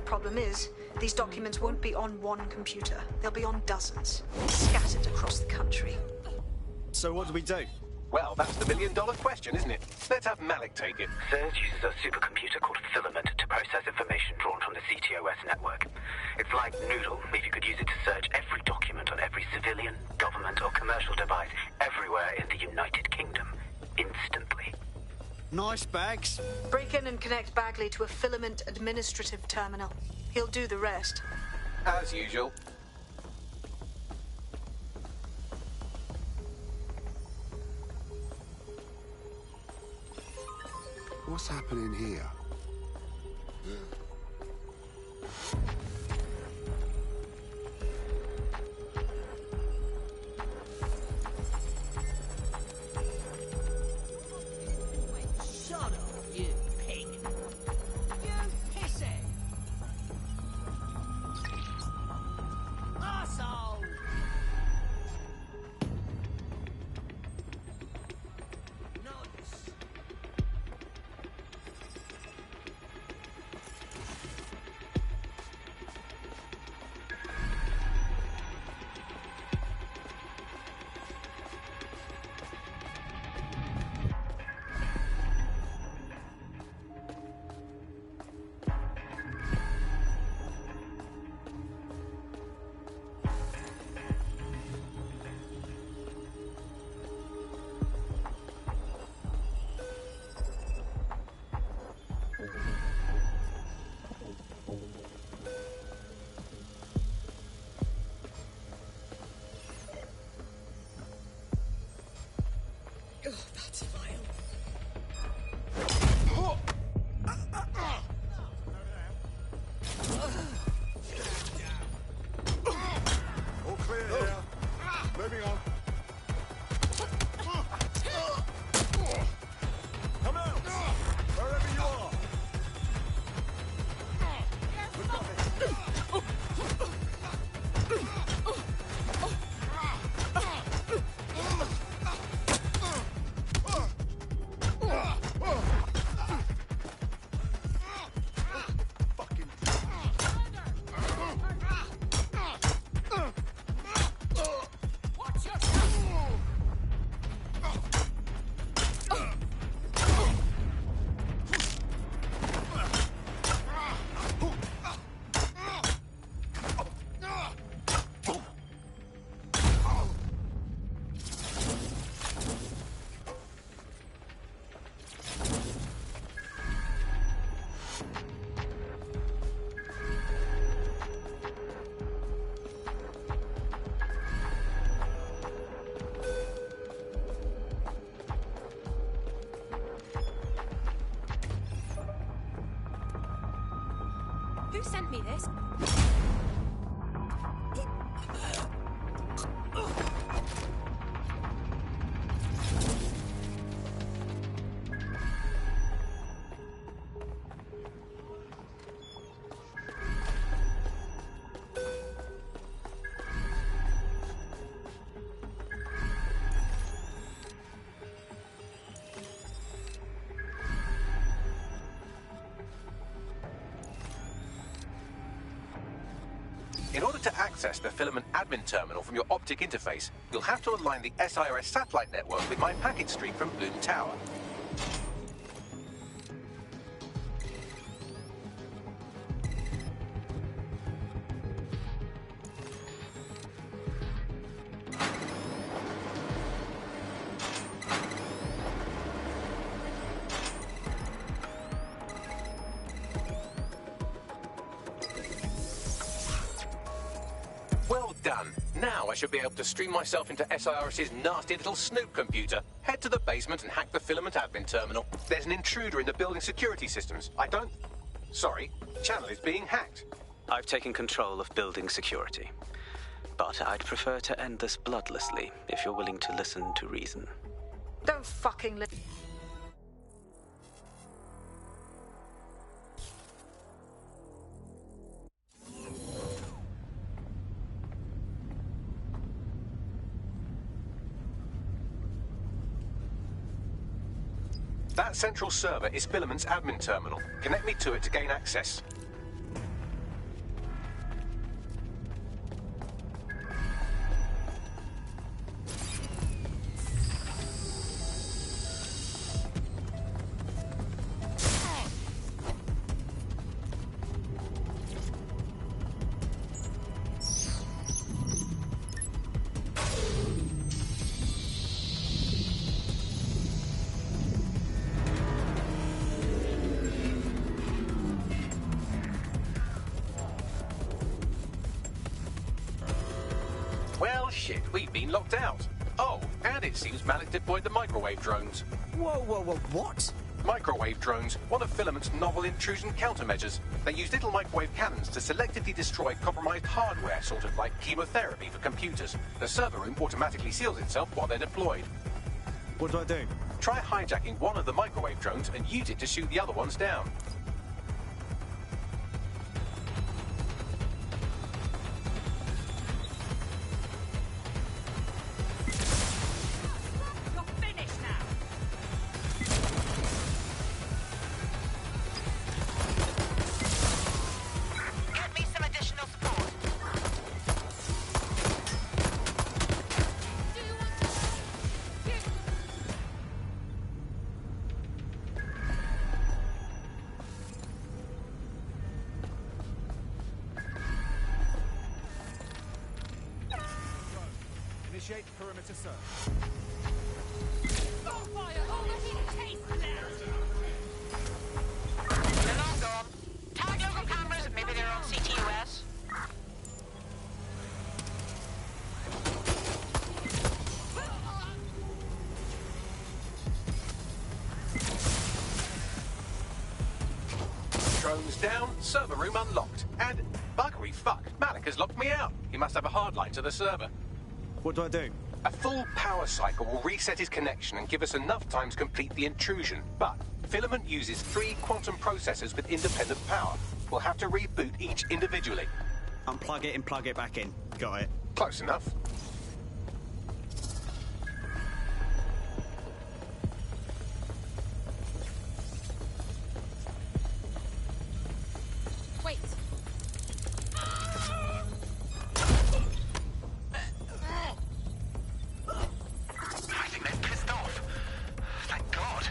Problem is, these documents won't be on one computer. They'll be on dozens, scattered across the country. So what do we do? Well, that's the million-dollar question, isn't it? Let's have Malik take it. SIRS uses a supercomputer called Filament to process information drawn from the CTOS network. It's like Noodle, if you could use it to search every document on every civilian, government, or commercial device everywhere in the United Kingdom, instantly. Nice, Bags. Break in and connect Bagley to a Filament administrative terminal. He'll do the rest. As usual. What's happening here? Shut up, you pig. You pissy. Arsehole. Nice. Oh, that's vile. All clear here. Moving on. Come out! Wherever you are. We've got Watch yourself. Who sent me this? In order to access the Filament admin terminal from your optic interface, you'll have to align the SIRS satellite network with my packet stream from Bloom Tower. Well done. Now I should be able to stream myself into SIRS's nasty little snoop computer, head to the basement and hack the Filament admin terminal. There's an intruder in the building security systems. Sorry, channel is being hacked. I've taken control of building security. But I'd prefer to end this bloodlessly if you're willing to listen to reason. Don't fucking listen. That central server is Filament's admin terminal. Connect me to it to gain access. Well, shit, we've been locked out. Oh, and it seems Malik deployed the microwave drones. Whoa, what? Microwave drones, one of Filament's novel intrusion countermeasures. They use little microwave cannons to selectively destroy compromised hardware, sort of like chemotherapy for computers. The server room automatically seals itself while they're deployed. What do I do? Try hijacking one of the microwave drones and use it to shoot the other ones down. Initiate perimeter search. They're long gone. Tag local cameras, maybe they're on CTOS. Drones down, server room unlocked. And, buggery fuck, Malik has locked me out. He must have a hard line to the server. What do I do? A full power cycle will reset his connection and give us enough time to complete the intrusion. But Filament uses 3 quantum processors with independent power. We'll have to reboot each individually. Unplug it and plug it back in. Got it. Close enough. Wait. I think they've pissed off. Thank God.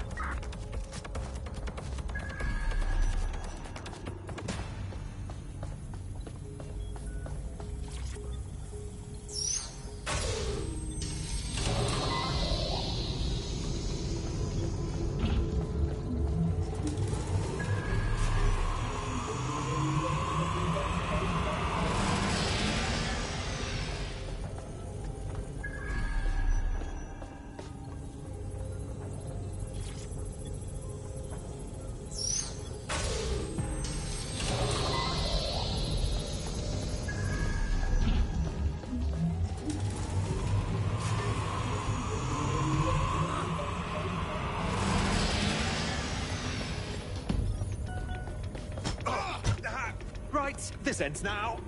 Right, this ends now.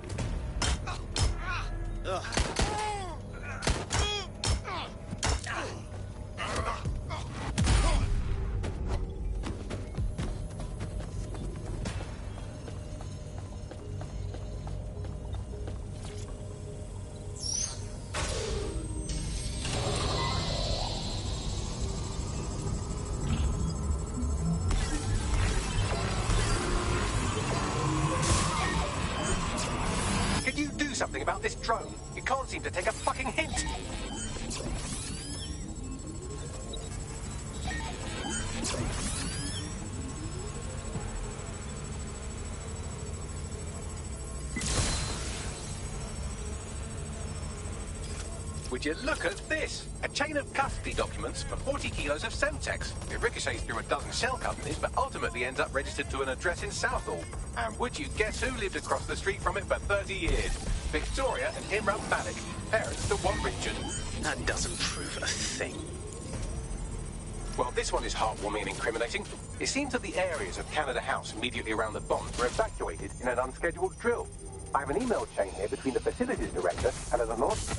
Could you do something about this drone? It can't seem to take a fucking hint. Would you look at this? A chain of custody documents for 40 kilos of Semtex. It ricochets through a dozen shell companies, but ultimately ends up registered to an address in Southall. And would you guess who lived across the street from it for 30 years? Victoria and Imran Malik, parents to one Richard. That doesn't prove a thing. Well, this one is heartwarming and incriminating. It seems that the areas of Canada House immediately around the bomb were evacuated in an unscheduled drill. I have an email chain here between the facilities director and an anonymous...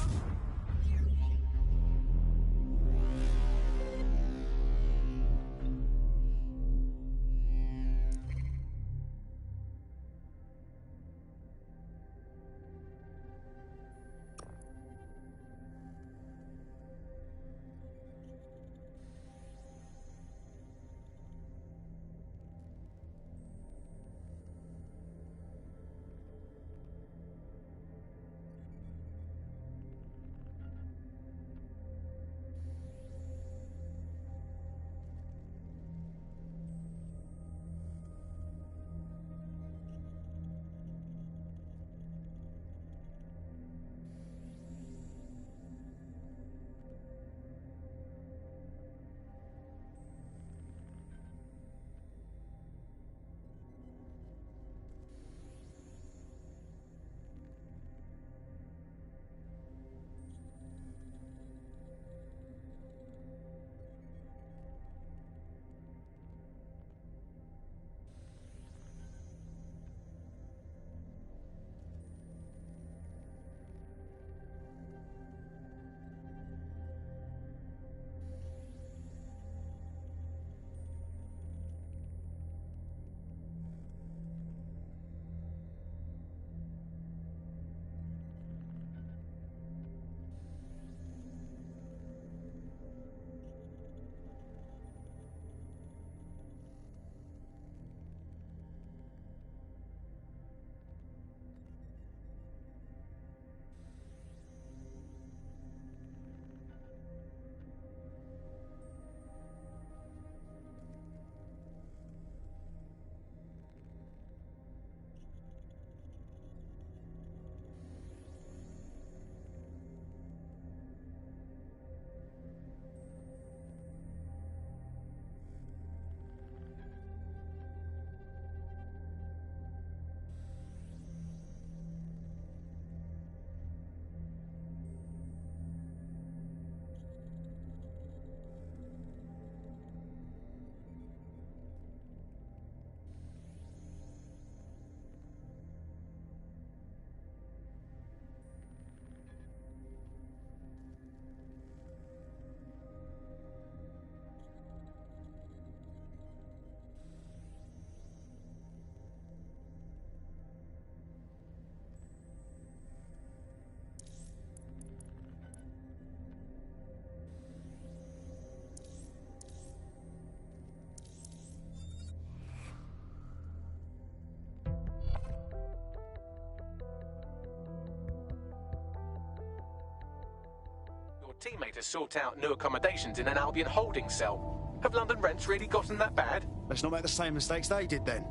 teammate to sort out new accommodations in an Albion holding cell. Have London rents really gotten that bad? Let's not make the same mistakes they did then.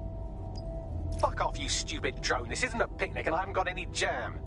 Fuck off, you stupid drone. This isn't a picnic and I haven't got any jam.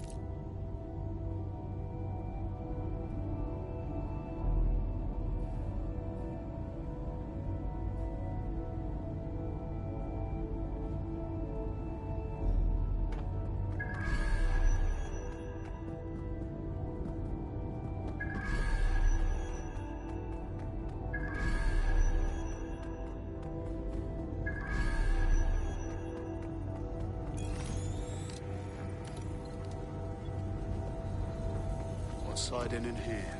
Hiding in here.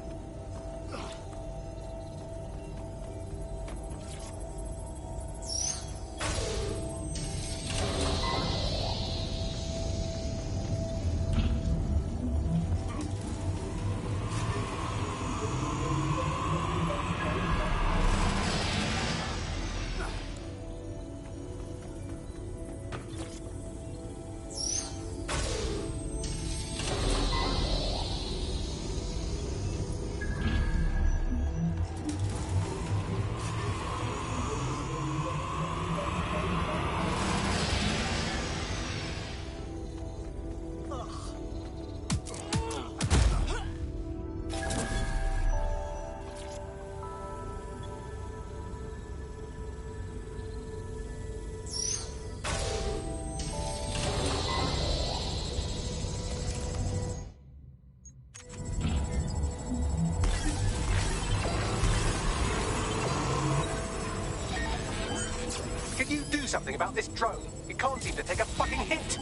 Can you do something about this drone? It can't seem to take a fucking hit.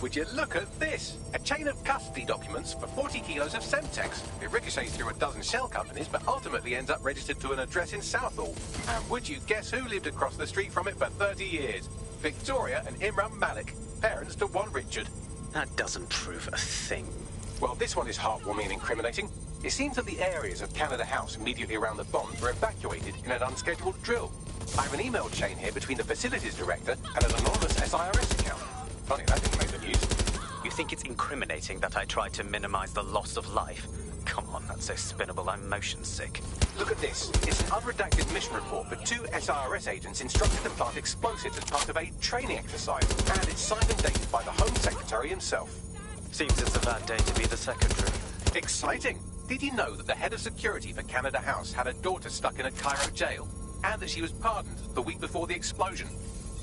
Would you look at this? A chain of custody documents for 40 kilos of Semtex. It ricochets through a dozen shell companies, but ultimately ends up registered to an address in Southall. And would you guess who lived across the street from it for 30 years? Victoria and Imran Malik, parents to one Richard. That doesn't prove a thing. Well, this one is heartwarming and incriminating. It seems that the areas of Canada House immediately around the bomb were evacuated in an unscheduled drill. I have an email chain here between the facilities director and an anonymous SIRS account. Funny, that didn't make the news. You think it's incriminating that I tried to minimize the loss of life? Come on, that's so spinnable, I'm motion sick. Look at this. It's an unredacted mission report for 2 SIRS agents instructed to plant explosives as part of a training exercise. And it's signed and dated by the Home Secretary himself. Seems it's a bad day to be the secretary. Exciting! Did you know that the head of security for Canada House had a daughter stuck in a Cairo jail? And that she was pardoned the week before the explosion?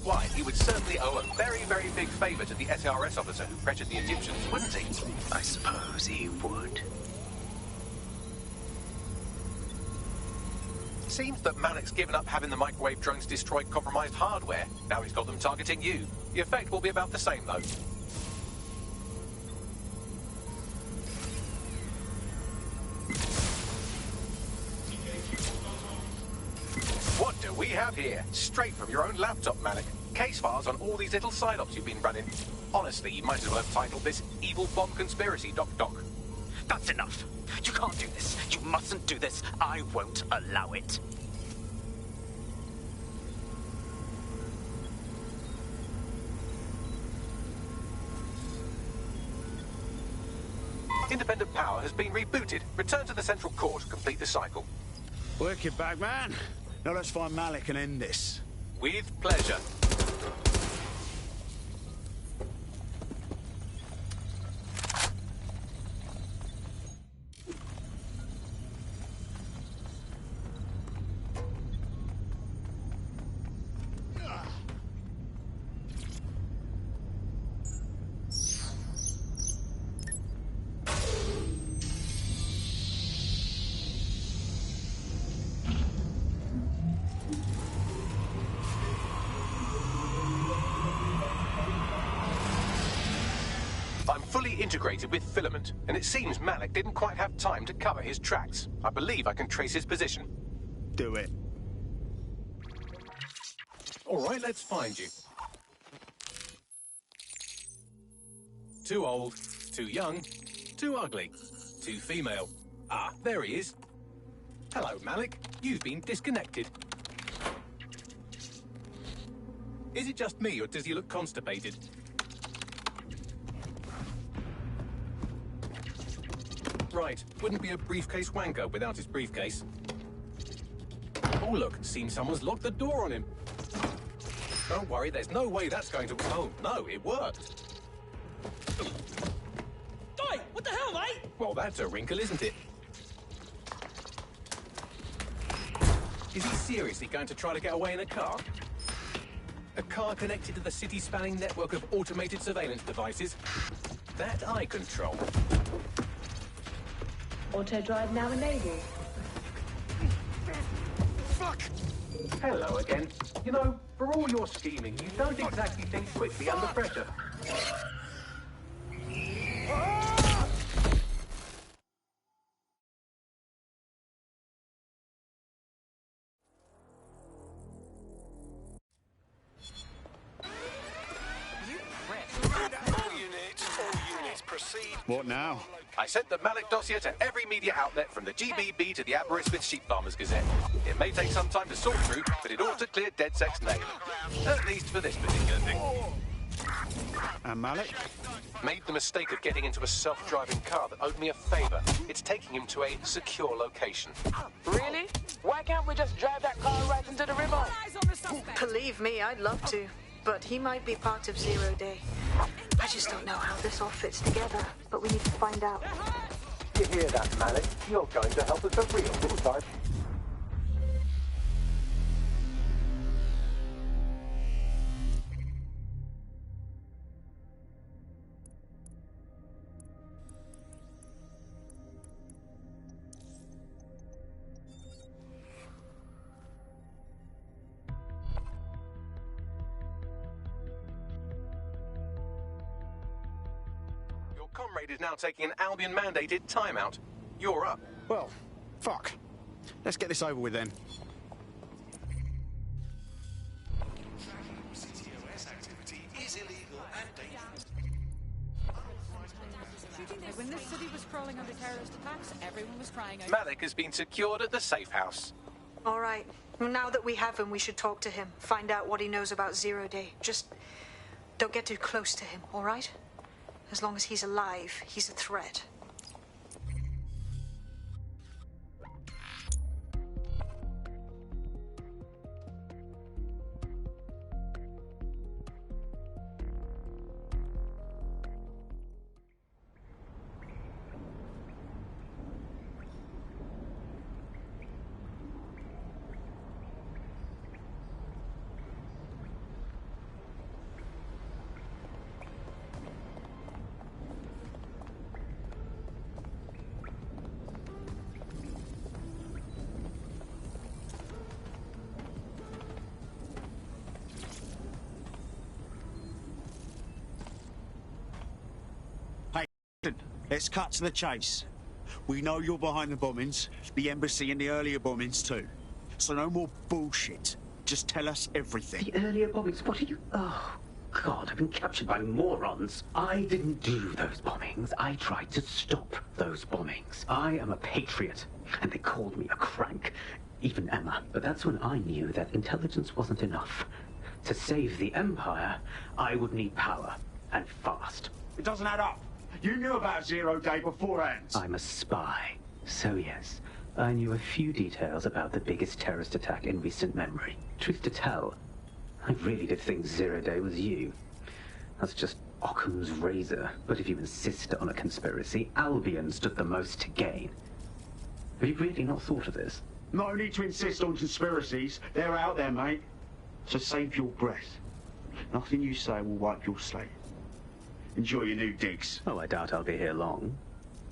Why, he would certainly owe a very, very big favour to the SIRS officer who pressured the Egyptians, wouldn't he? I suppose he would. Seems that Malik's given up having the microwave drones destroy compromised hardware. Now he's got them targeting you. The effect will be about the same, though. What do we have here? Straight from your own laptop, Malik. Case files on all these little side ops you've been running. Honestly, you might as well have titled this Evil Bomb Conspiracy, Doc. That's enough. You can't do this. You mustn't do this. I won't allow it. Independent power has been rebooted. Return to the central core to complete the cycle. Wicked, Bagman. Now let's find Malik and end this. With pleasure. Integrated with Filament, and it seems Malik didn't quite have time to cover his tracks. I believe I can trace his position. Do it. All right, let's find you. Too old, too young, too ugly, too female. Ah, there he is. Hello, Malik. You've been disconnected. Is it just me, or does he look constipated? Right. Wouldn't be a briefcase wanker without his briefcase. Oh, look. Seems someone's locked the door on him. Don't worry, there's no way that's going to... Oh, no, it worked. Oi, what the hell, mate? Well, that's a wrinkle, isn't it? Is he seriously going to try to get away in a car? A car connected to the city-spanning network of automated surveillance devices? That I control. Auto drive now enabled. Fuck! Hello again. You know, for all your scheming, you don't exactly think quickly under pressure. All units, proceed. What now? I sent the Malik dossier to every media outlet from the GBB to the Aberystwyth Sheep Farmers Gazette. It may take some time to sort through, but it ought to clear DedSec's name. At least for this particular thing. And Malik? Made the mistake of getting into a self-driving car that owed me a favor. It's taking him to a secure location. Really? Why can't we just drive that car right into the river? Believe me, I'd love to. But he might be part of Zero Day. I just don't know how this all fits together, but we need to find out. You hear that, Malik? You're going to help us a real good time. Comrade is now taking an Albion-mandated timeout. You're up. Well, fuck. Let's get this over with then. CTOS activity is illegal and dangerous. When this city was crawling under terrorist attacks, everyone was crying out. Malik has been secured at the safe house. All right. Now that we have him, we should talk to him. Find out what he knows about Zero Day. Just don't get too close to him, all right? As long as he's alive, he's a threat. Let's cut to the chase. We know you're behind the bombings, the embassy and the earlier bombings too. So no more bullshit. Just tell us everything. The earlier bombings? What are you... Oh, God, I've been captured by morons. I didn't do those bombings. I tried to stop those bombings. I am a patriot, and they called me a crank. Even Emma. But that's when I knew that intelligence wasn't enough. To save the Empire, I would need power, and fast. It doesn't add up. You knew about Zero Day beforehand. I'm a spy. So yes, I knew a few details about the biggest terrorist attack in recent memory. Truth to tell, I really did think Zero Day was you. That's just Occam's razor. But if you insist on a conspiracy, Albion stood the most to gain. Have you really not thought of this? No need to insist on conspiracies. They're out there, mate. So save your breath. Nothing you say will wipe your slate. Enjoy your new digs. Oh, I doubt I'll be here long.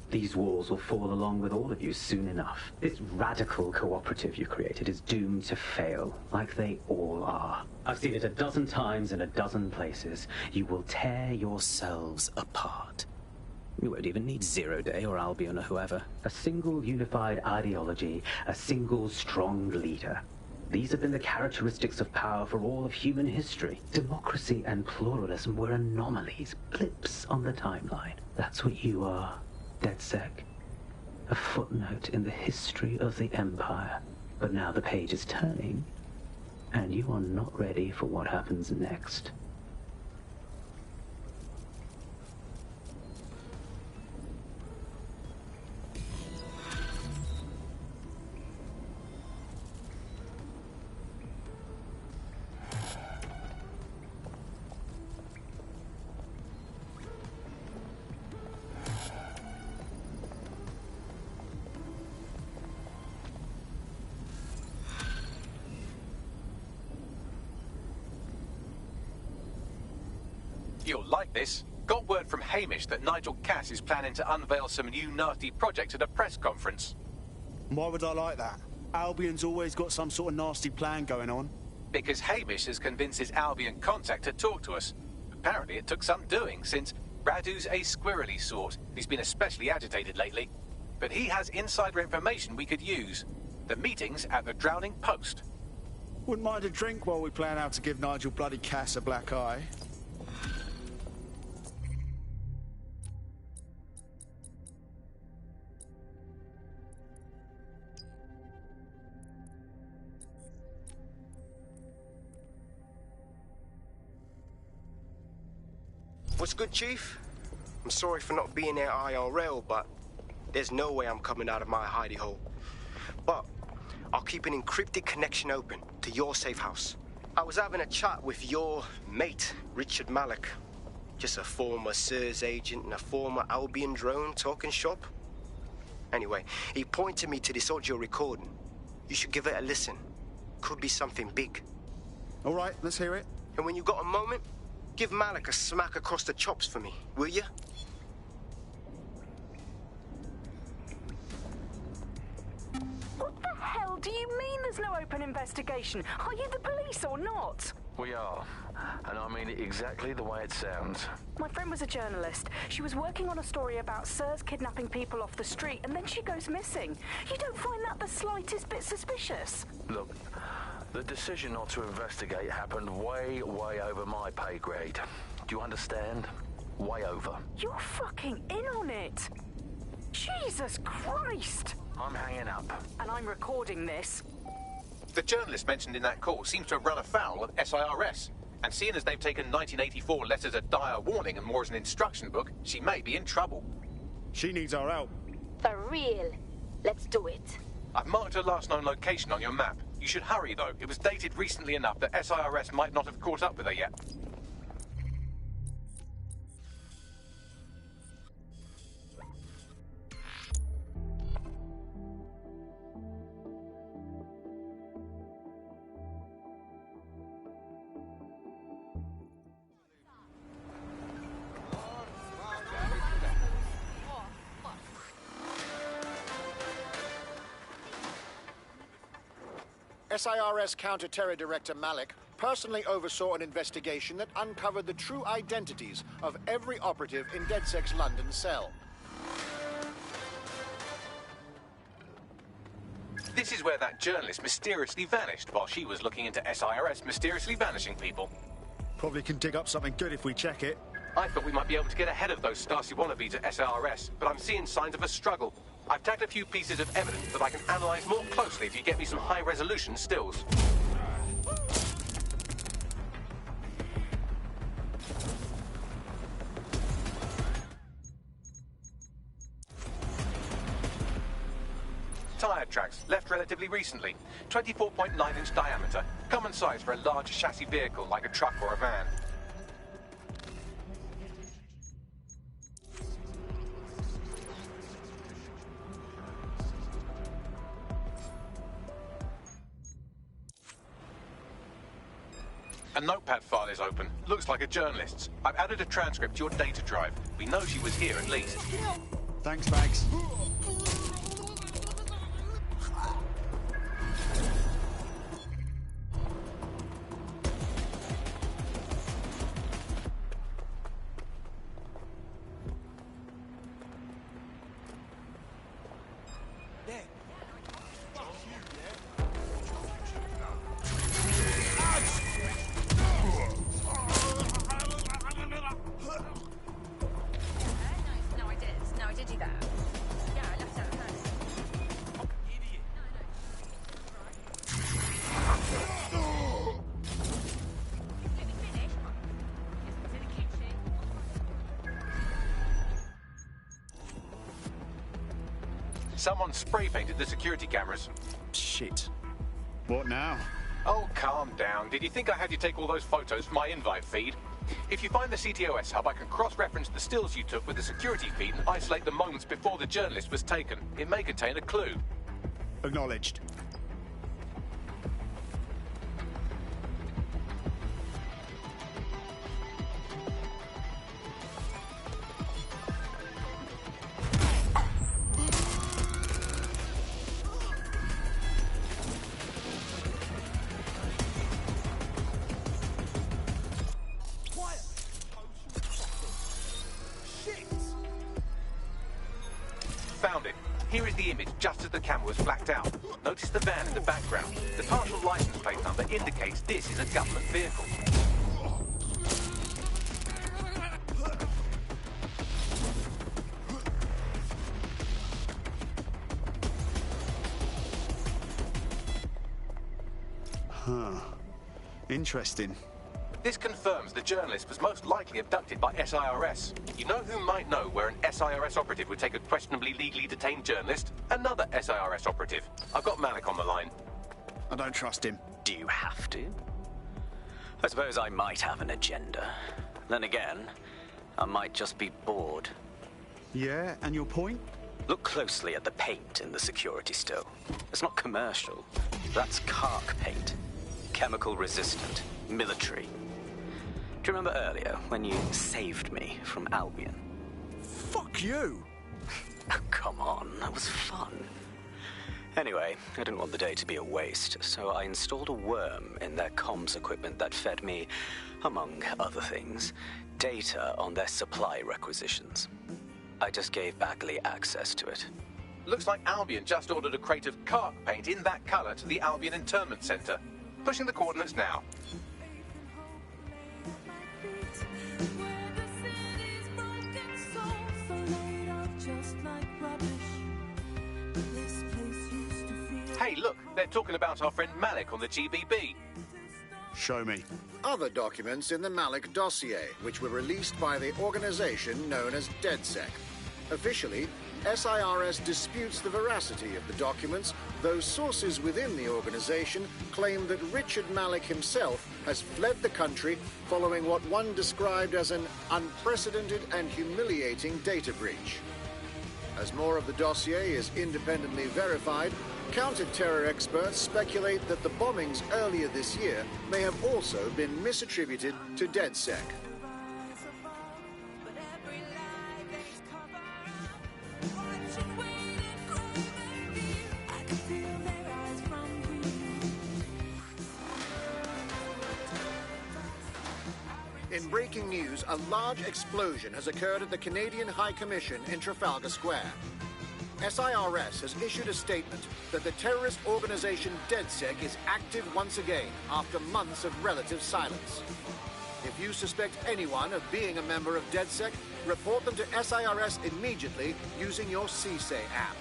These walls will fall along with all of you soon enough. This radical cooperative you created is doomed to fail, like they all are. I've seen it a dozen times in a dozen places. You will tear yourselves apart. You won't even need Zero Day or Albion or whoever. A single unified ideology, a single strong leader. These have been the characteristics of power for all of human history. Democracy and pluralism were anomalies, blips on the timeline. That's what you are, DedSec. A footnote in the history of the Empire. But now the page is turning, and you are not ready for what happens next. You'll like this. Got word from Hamish that Nigel Cass is planning to unveil some new nasty projects at a press conference. Why would I like that? Albion's always got some sort of nasty plan going on. Because Hamish has convinced his Albion contact to talk to us. Apparently it took some doing, since Radu's a squirrely sort. He's been especially agitated lately. But he has insider information we could use. The meeting's at the Drowning Post. Wouldn't mind a drink while we plan how to give Nigel bloody Cass a black eye. What's good, Chief? I'm sorry for not being there IRL, but there's no way I'm coming out of my hidey hole. But I'll keep an encrypted connection open to your safe house. I was having a chat with your mate, Richard Malik. Just a former SIRS agent and a former Albion drone talking shop. Anyway, he pointed me to this audio recording. You should give it a listen. Could be something big. All right, let's hear it. And when you got a moment, give Malik a smack across the chops for me, will you? What the hell do you mean there's no open investigation? Are you the police or not? We are. And I mean it exactly the way it sounds. My friend was a journalist. She was working on a story about SIRS kidnapping people off the street, and then she goes missing. You don't find that the slightest bit suspicious? Look, the decision not to investigate happened way, way over my pay grade. Do you understand? Way over. You're fucking in on it. Jesus Christ! I'm hanging up. And I'm recording this. The journalist mentioned in that call seems to have run afoul of SIRS. And seeing as they've taken 1984 less as a dire warning and more as an instruction book, she may be in trouble. She needs our help. For real. Let's do it. I've marked her last known location on your map. You should hurry, though. It was dated recently enough that SIRS might not have caught up with her yet. SIRS Counter-Terror Director Malik personally oversaw an investigation that uncovered the true identities of every operative in DedSec's London cell. This is where that journalist mysteriously vanished while she was looking into SIRS mysteriously vanishing people. Probably can dig up something good if we check it. I thought we might be able to get ahead of those Stasi wannabes at SIRS, but I'm seeing signs of a struggle. I've tagged a few pieces of evidence that I can analyze more closely if you get me some high-resolution stills. Tire tracks, left relatively recently. 24.9-inch diameter. Common size for a large chassis vehicle like a truck or a van. A notepad file is open. Looks like a journalist's. I've added a transcript to your data drive. We know she was here at least. Thanks, Mags. No, I did do that. Yeah, I left out Someone spray-painted the security cameras. Shit. What now? Oh, calm down. Did you think I had you take all those photos for my invite feed? If you find the CTOS hub, I can cross-reference the stills you took with the security feed and isolate the moments before the journalist was taken. It may contain a clue. Acknowledged. Found it. Here is the image just as the camera was blacked out. Notice the van in the background. The partial license plate number indicates this is a government vehicle. Huh. Interesting. This confirms the journalist was most likely abducted by SIRS. You know who might know where an SIRS operative would take a questionably legally detained journalist? Another SIRS operative. I've got Malik on the line. I don't trust him. Do you have to? I suppose I might have an agenda. Then again, I might just be bored. Yeah, and your point? Look closely at the paint in the security still. It's not commercial. That's Kark paint. Chemical resistant. Military. Do you remember earlier when you saved me from Albion? Fuck you! Oh, come on, that was fun. Anyway, I didn't want the day to be a waste, so I installed a worm in their comms equipment that fed me, among other things, data on their supply requisitions. I just gave Bagley access to it. Looks like Albion just ordered a crate of Kark paint in that color to the Albion Internment Center. Pushing the coordinates now. Hey, look, they're talking about our friend Malik on the GBB. Show me. Other documents in the Malik dossier, which were released by the organization known as DedSec. Officially, SIRS disputes the veracity of the documents, though sources within the organization claim that Richard Malik himself has fled the country following what one described as an unprecedented and humiliating data breach. As more of the dossier is independently verified, counter-terror experts speculate that the bombings earlier this year may have also been misattributed to DedSec. In breaking news, a large explosion has occurred at the Canadian High Commission in Trafalgar Square. SIRS has issued a statement that the terrorist organization DedSec is active once again after months of relative silence. If you suspect anyone of being a member of DedSec, report them to SIRS immediately using your CSAY app.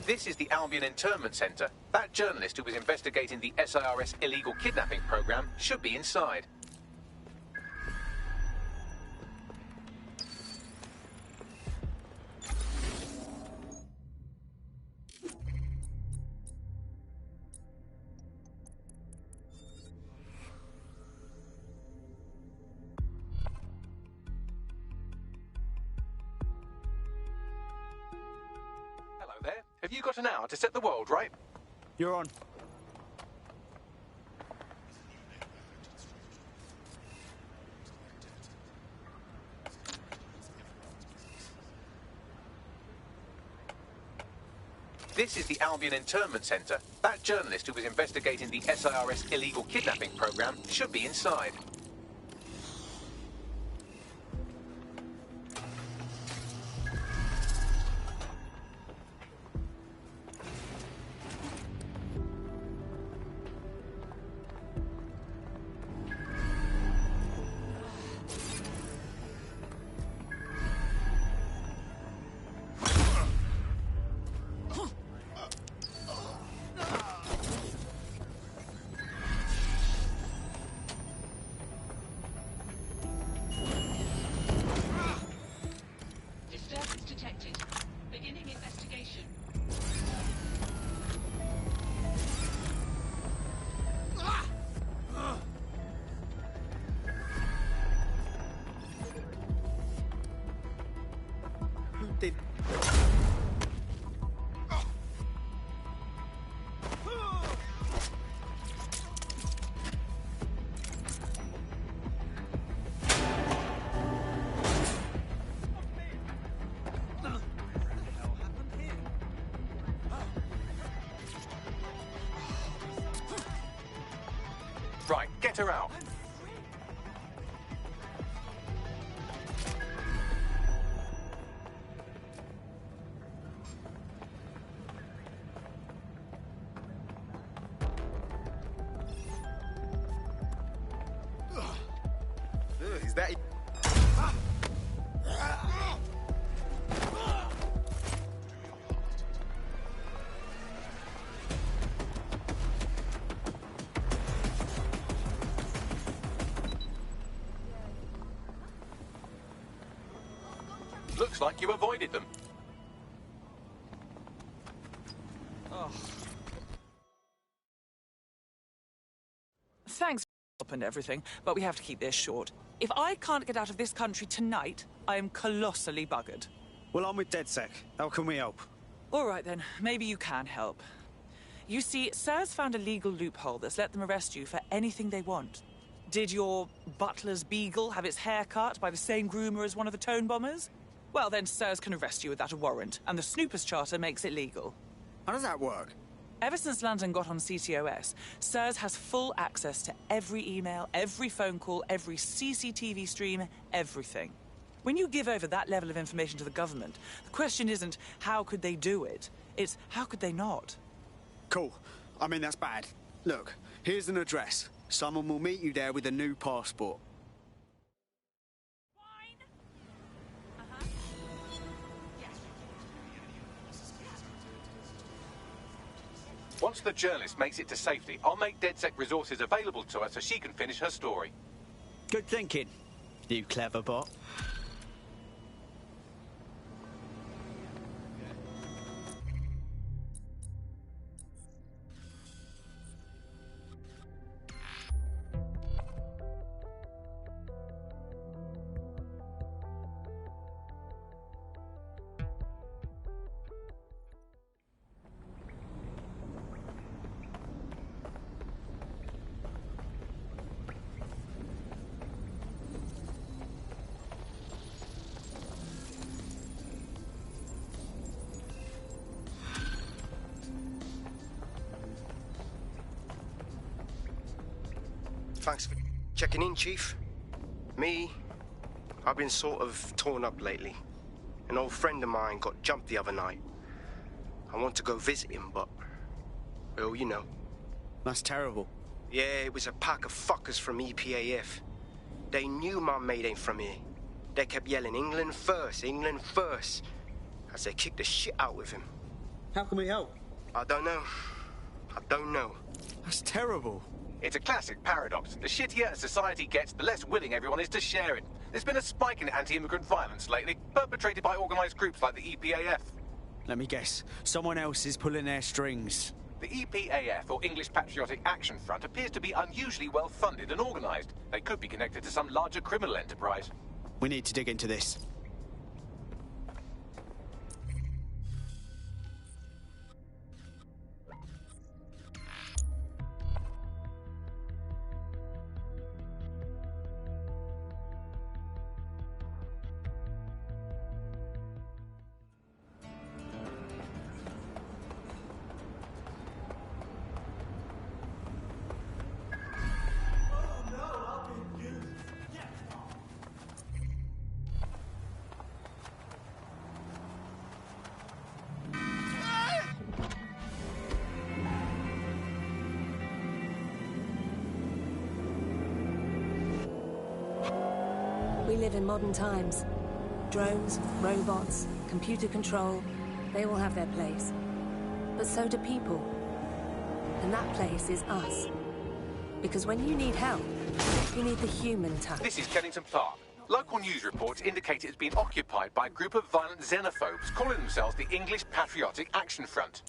This is the Albion Internment Center. That journalist who was investigating the SIRS illegal kidnapping program should be inside. Have you got an hour to set the world right? You're on. This is the Albion Internment Center. That journalist who was investigating the SIRS illegal kidnapping program should be inside. Right, get her out. Is that... Looks like you avoided them. Oh. Thanks for help and everything, but we have to keep this short. If I can't get out of this country tonight, I am colossally buggered. Well, I'm with DedSec. How can we help? All right, then. Maybe you can help. You see, SIRS found a legal loophole that's let them arrest you for anything they want. Did your butler's beagle have its hair cut by the same groomer as one of the tone bombers? Well, then SIRS can arrest you without a warrant, and the Snoopers Charter makes it legal. How does that work? Ever since London got on CTOS, SIRS has full access to every email, every phone call, every CCTV stream, everything. When you give over that level of information to the government, the question isn't how could they do it, it's how could they not? Cool. I mean, that's bad. Look, here's an address. Someone will meet you there with a new passport. Once the journalist makes it to safety, I'll make DedSec resources available to her so she can finish her story. Good thinking, you clever bot. Thanks for checking in, Chief. I've been sort of torn up lately. An old friend of mine got jumped the other night. I want to go visit him, but... well, you know. That's terrible. Yeah, it was a pack of fuckers from EPAF. They knew my mate ain't from here. They kept yelling, England first, as they kicked the shit out with him. How can we help? I don't know. I don't know. That's terrible. It's a classic paradox. The shittier a society gets, the less willing everyone is to share it. There's been a spike in anti-immigrant violence lately, perpetrated by organised groups like the EPAF. Let me guess. Someone else is pulling their strings. The EPAF, or English Patriotic Action Front, appears to be unusually well funded and organised. They could be connected to some larger criminal enterprise. We need to dig into this. We live in modern times. Drones, robots, computer control, they all have their place. But so do people. And that place is us. Because when you need help, you need the human touch. This is Kennington Park. Local news reports indicate it's been occupied by a group of violent xenophobes calling themselves the English Patriotic Action Front.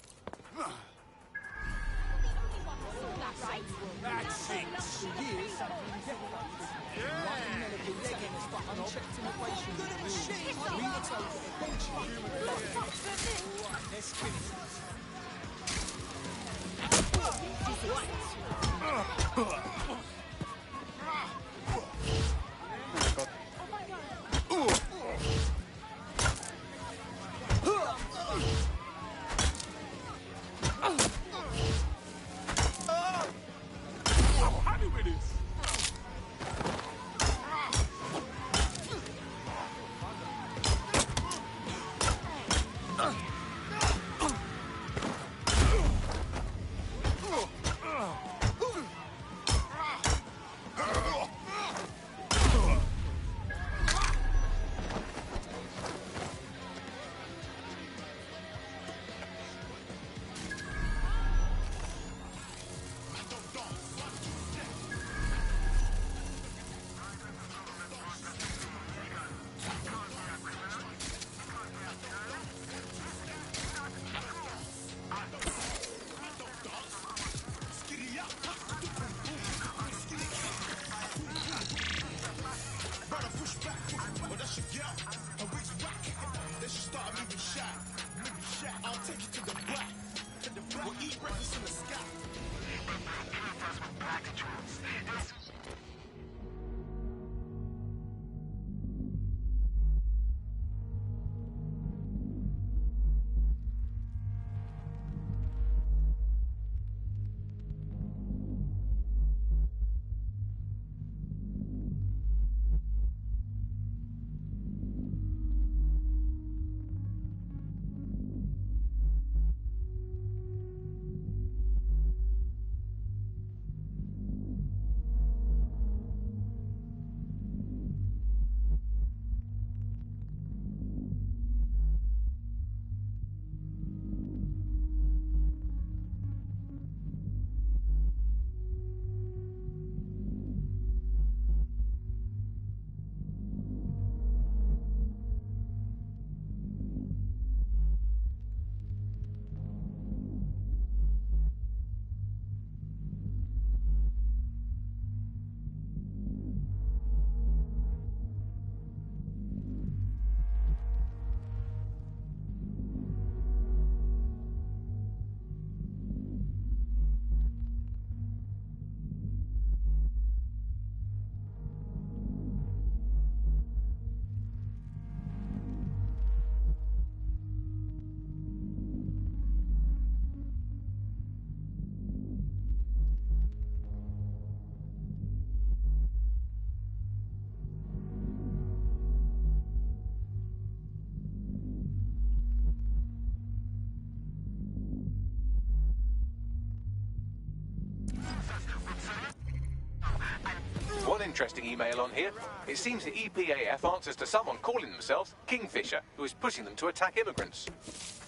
One interesting email on here. It seems the EPAF answers to someone calling themselves Kingfisher, who is pushing them to attack immigrants.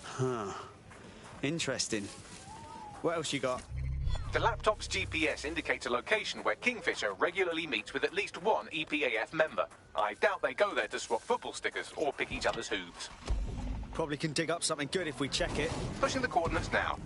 Huh. Interesting. What else you got? The laptop's GPS indicates a location where Kingfisher regularly meets with at least one EPAF member. I doubt they go there to swap football stickers or pick each other's hooves. Probably can dig up something good if we check it. Pushing the coordinates now.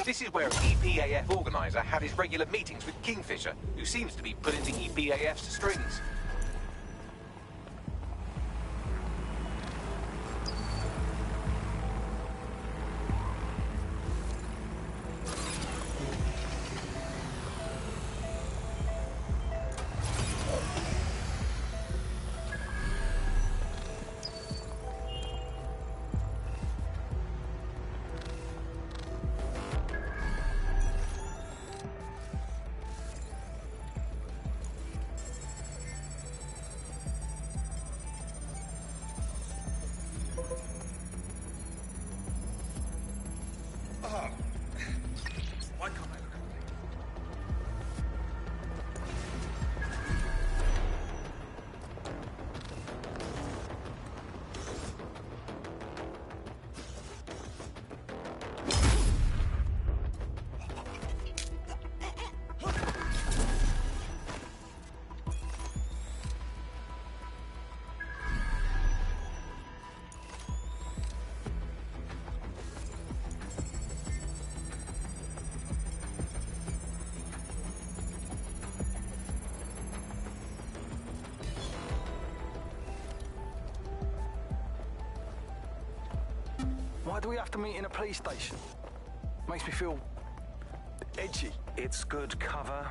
This is where an EPAF organizer had his regular meetings with Kingfisher, who seems to be pulling the EPAF's strings. Why do we have to meet in a police station? Makes me feel edgy. It's good cover.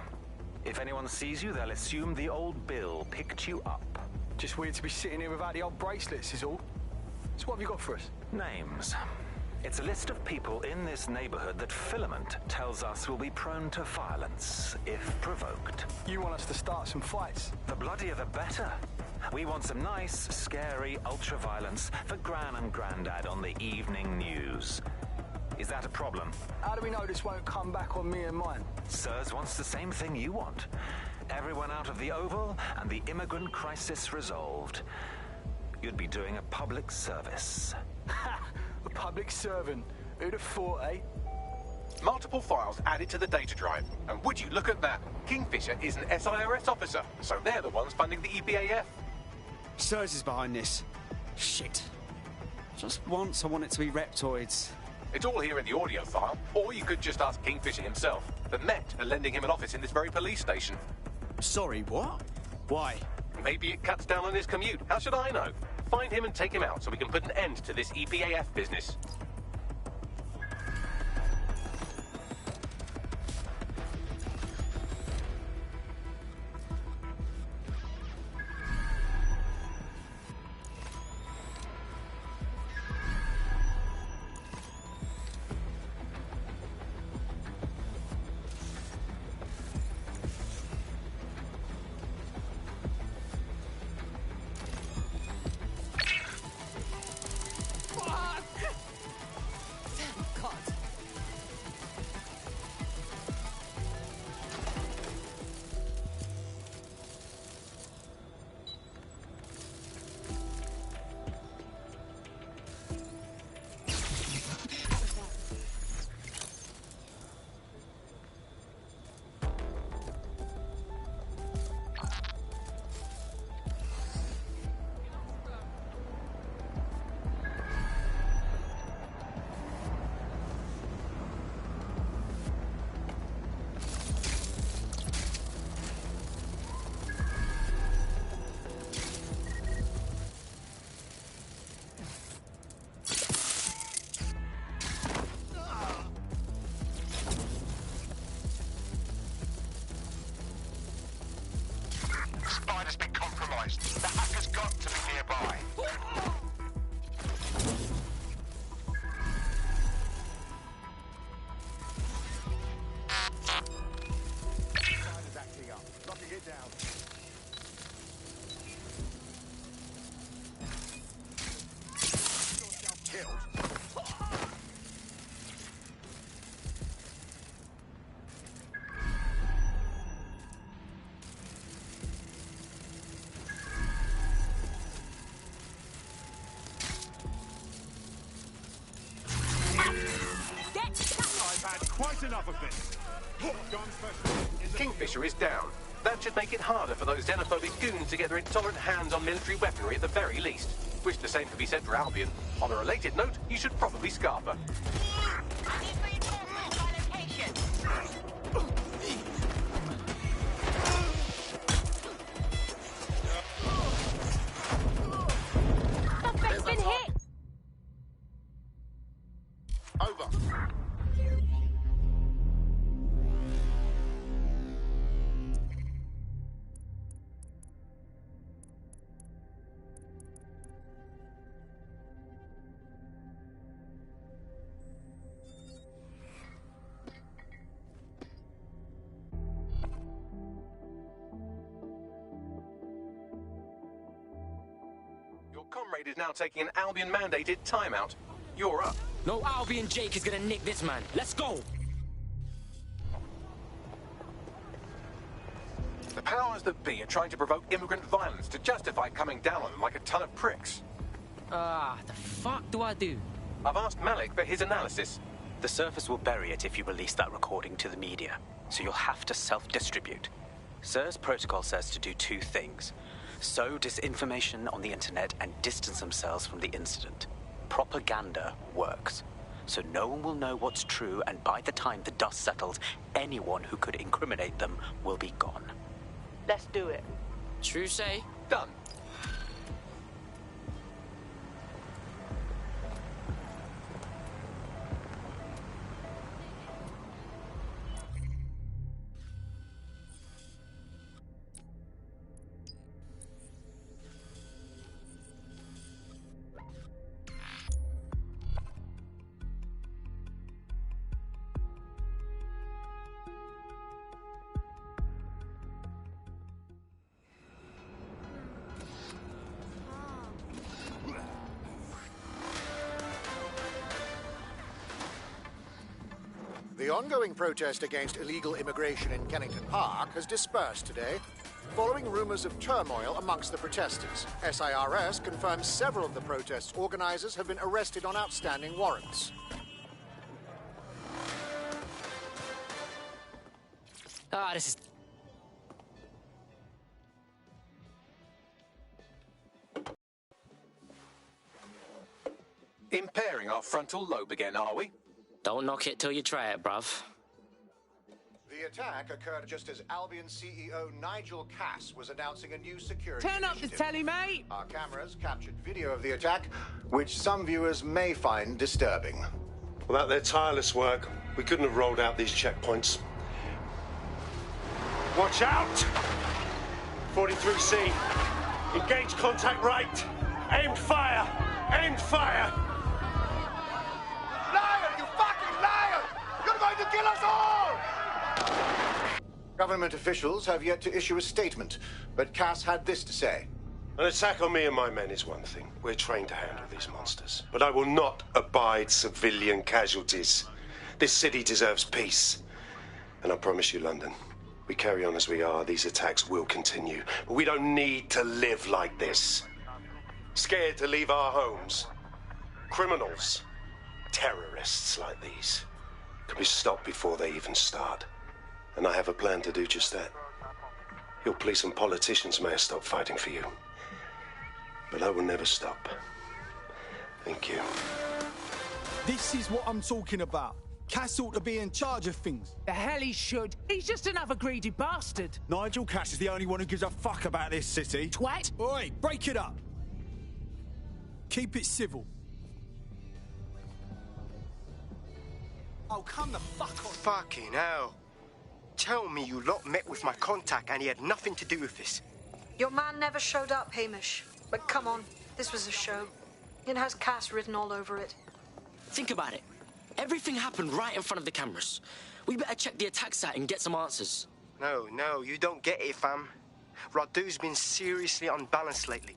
If anyone sees you, they'll assume the old Bill picked you up. Just weird to be sitting here without the old bracelets is all. So what have you got for us? Names. It's a list of people in this neighborhood that Filament tells us will be prone to violence if provoked. You want us to start some fights? The bloodier the better. We want some nice, scary ultra-violence for Gran and Grandad on the evening news. Is that a problem? How do we know this won't come back on me and mine? Sirs wants the same thing you want. Everyone out of the Oval and the immigrant crisis resolved. You'd be doing a public service. Ha! A public servant. Who'd have thought, eh? Multiple files added to the data drive. And would you look at that? Kingfisher is an SIRS officer, so they're the ones funding the EPAF. SIRS is behind this. Shit. Just once I want it to be Reptoids. It's all here in the audio file, or you could just ask Kingfisher himself. The Met are lending him an office in this very police station. Sorry, what? Why? Maybe it cuts down on his commute. How should I know? Find him and take him out so we can put an end to this EPAF business. shield. I've had quite enough of this. Kingfisher is down. That should make it harder for those xenophobic goons to get their intolerant hands on military weaponry at the very least. Wish the same could be said for Albion. On a related note, you should probably scarf her. Suspect's been hit! Over. Your comrade is now taking an Albion-mandated timeout. You're up. No Albion Jake is gonna nick this man. Let's go! The powers that be are trying to provoke immigrant violence to justify coming down on them like a ton of pricks. The fuck do I do? I've asked Malik for his analysis. The Surface will bury it if you release that recording to the media, so you'll have to self-distribute. SIR's protocol says to do two things. Sow disinformation on the internet and distance themselves from the incident. Propaganda works. So no one will know what's true, and by the time the dust settles, anyone who could incriminate them will be gone. Let's do it. True say? Done. The ongoing protest against illegal immigration in Kennington Park has dispersed today, following rumors of turmoil amongst the protesters. SIRS confirms several of the protest's organizers have been arrested on outstanding warrants. This is... Impairing our frontal lobe again, are we? Don't knock it till you try it, bruv. The attack occurred just as Albion CEO Nigel Cass was announcing a new security Turn up the initiative. telly, mate! Our cameras captured video of the attack, which some viewers may find disturbing. Without their tireless work, we couldn't have rolled out these checkpoints. Watch out! 43C. Engage contact right. Aimed fire. Aimed fire. Liar, you fucking liar! You're going to kill us all! Government officials have yet to issue a statement, but Cass had this to say. An attack on me and my men is one thing. We're trained to handle these monsters. But I will not abide civilian casualties. This city deserves peace. And I promise you, London, we carry on as we are, these attacks will continue. But we don't need to live like this. Scared to leave our homes. Criminals, terrorists like these, can be stopped before they even start. And I have a plan to do just that. Your police and politicians may have stopped fighting for you. But I will never stop. Thank you. This is what I'm talking about. Cass ought to be in charge of things. The hell he should. He's just another greedy bastard. Nigel Cass is the only one who gives a fuck about this city. Twat! Oi, break it up. Keep it civil. Oh, come the fuck on. Fucking hell. Tell me you lot met with my contact and he had nothing to do with this. Your man never showed up, Hamish. But come on, this was a show. It has Cass written all over it. Think about it. Everything happened right in front of the cameras. We better check the attack site and get some answers. No, you don't get it, fam. Radu's been seriously unbalanced lately.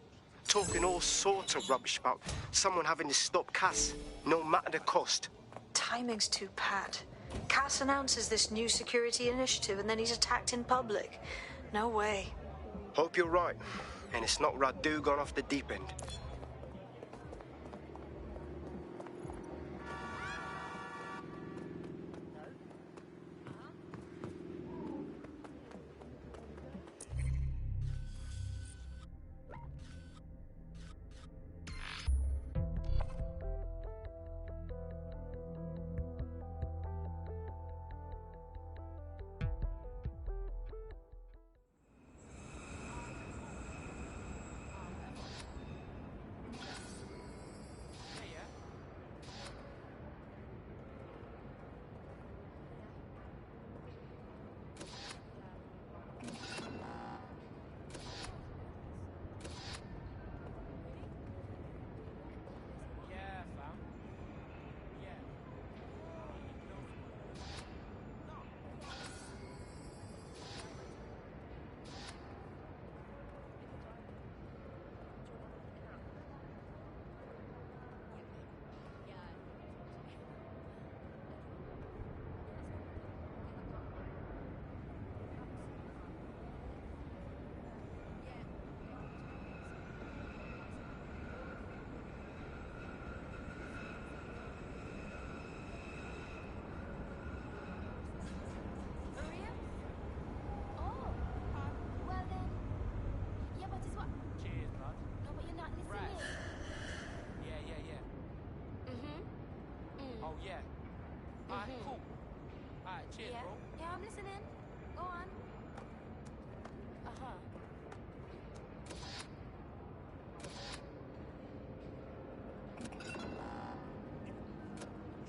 talking all sorts of rubbish about someone having to stop Cass, no matter the cost. Timing's too pat. Cass announces this new security initiative and then he's attacked in public. No way. Hope you're right, and it's not Radu gone off the deep end.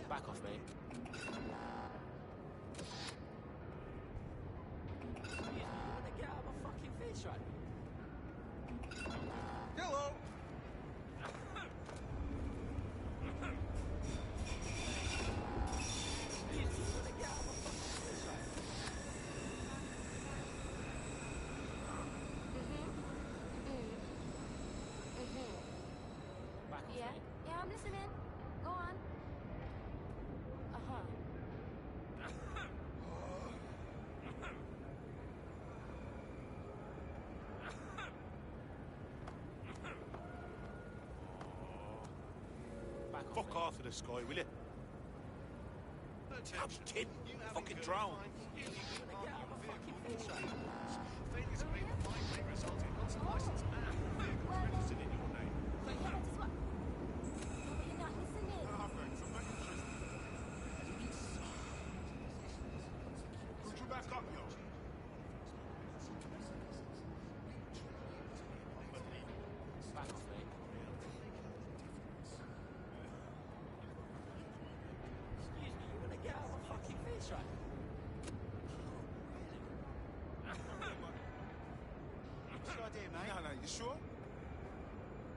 Back off, mate. You wanna get out of my fucking face right now? Hello! Yeah, I'm listening. Go on. Fuck off of the sky, will you? I'm kidding. Fucking drone. Failure to make the fine may result in loss of license and vehicles registered in your name. You're not listening. Put you back up, yo. Back off, mate. Excuse me, you wanna get out of my fucking face right now? No, you sure?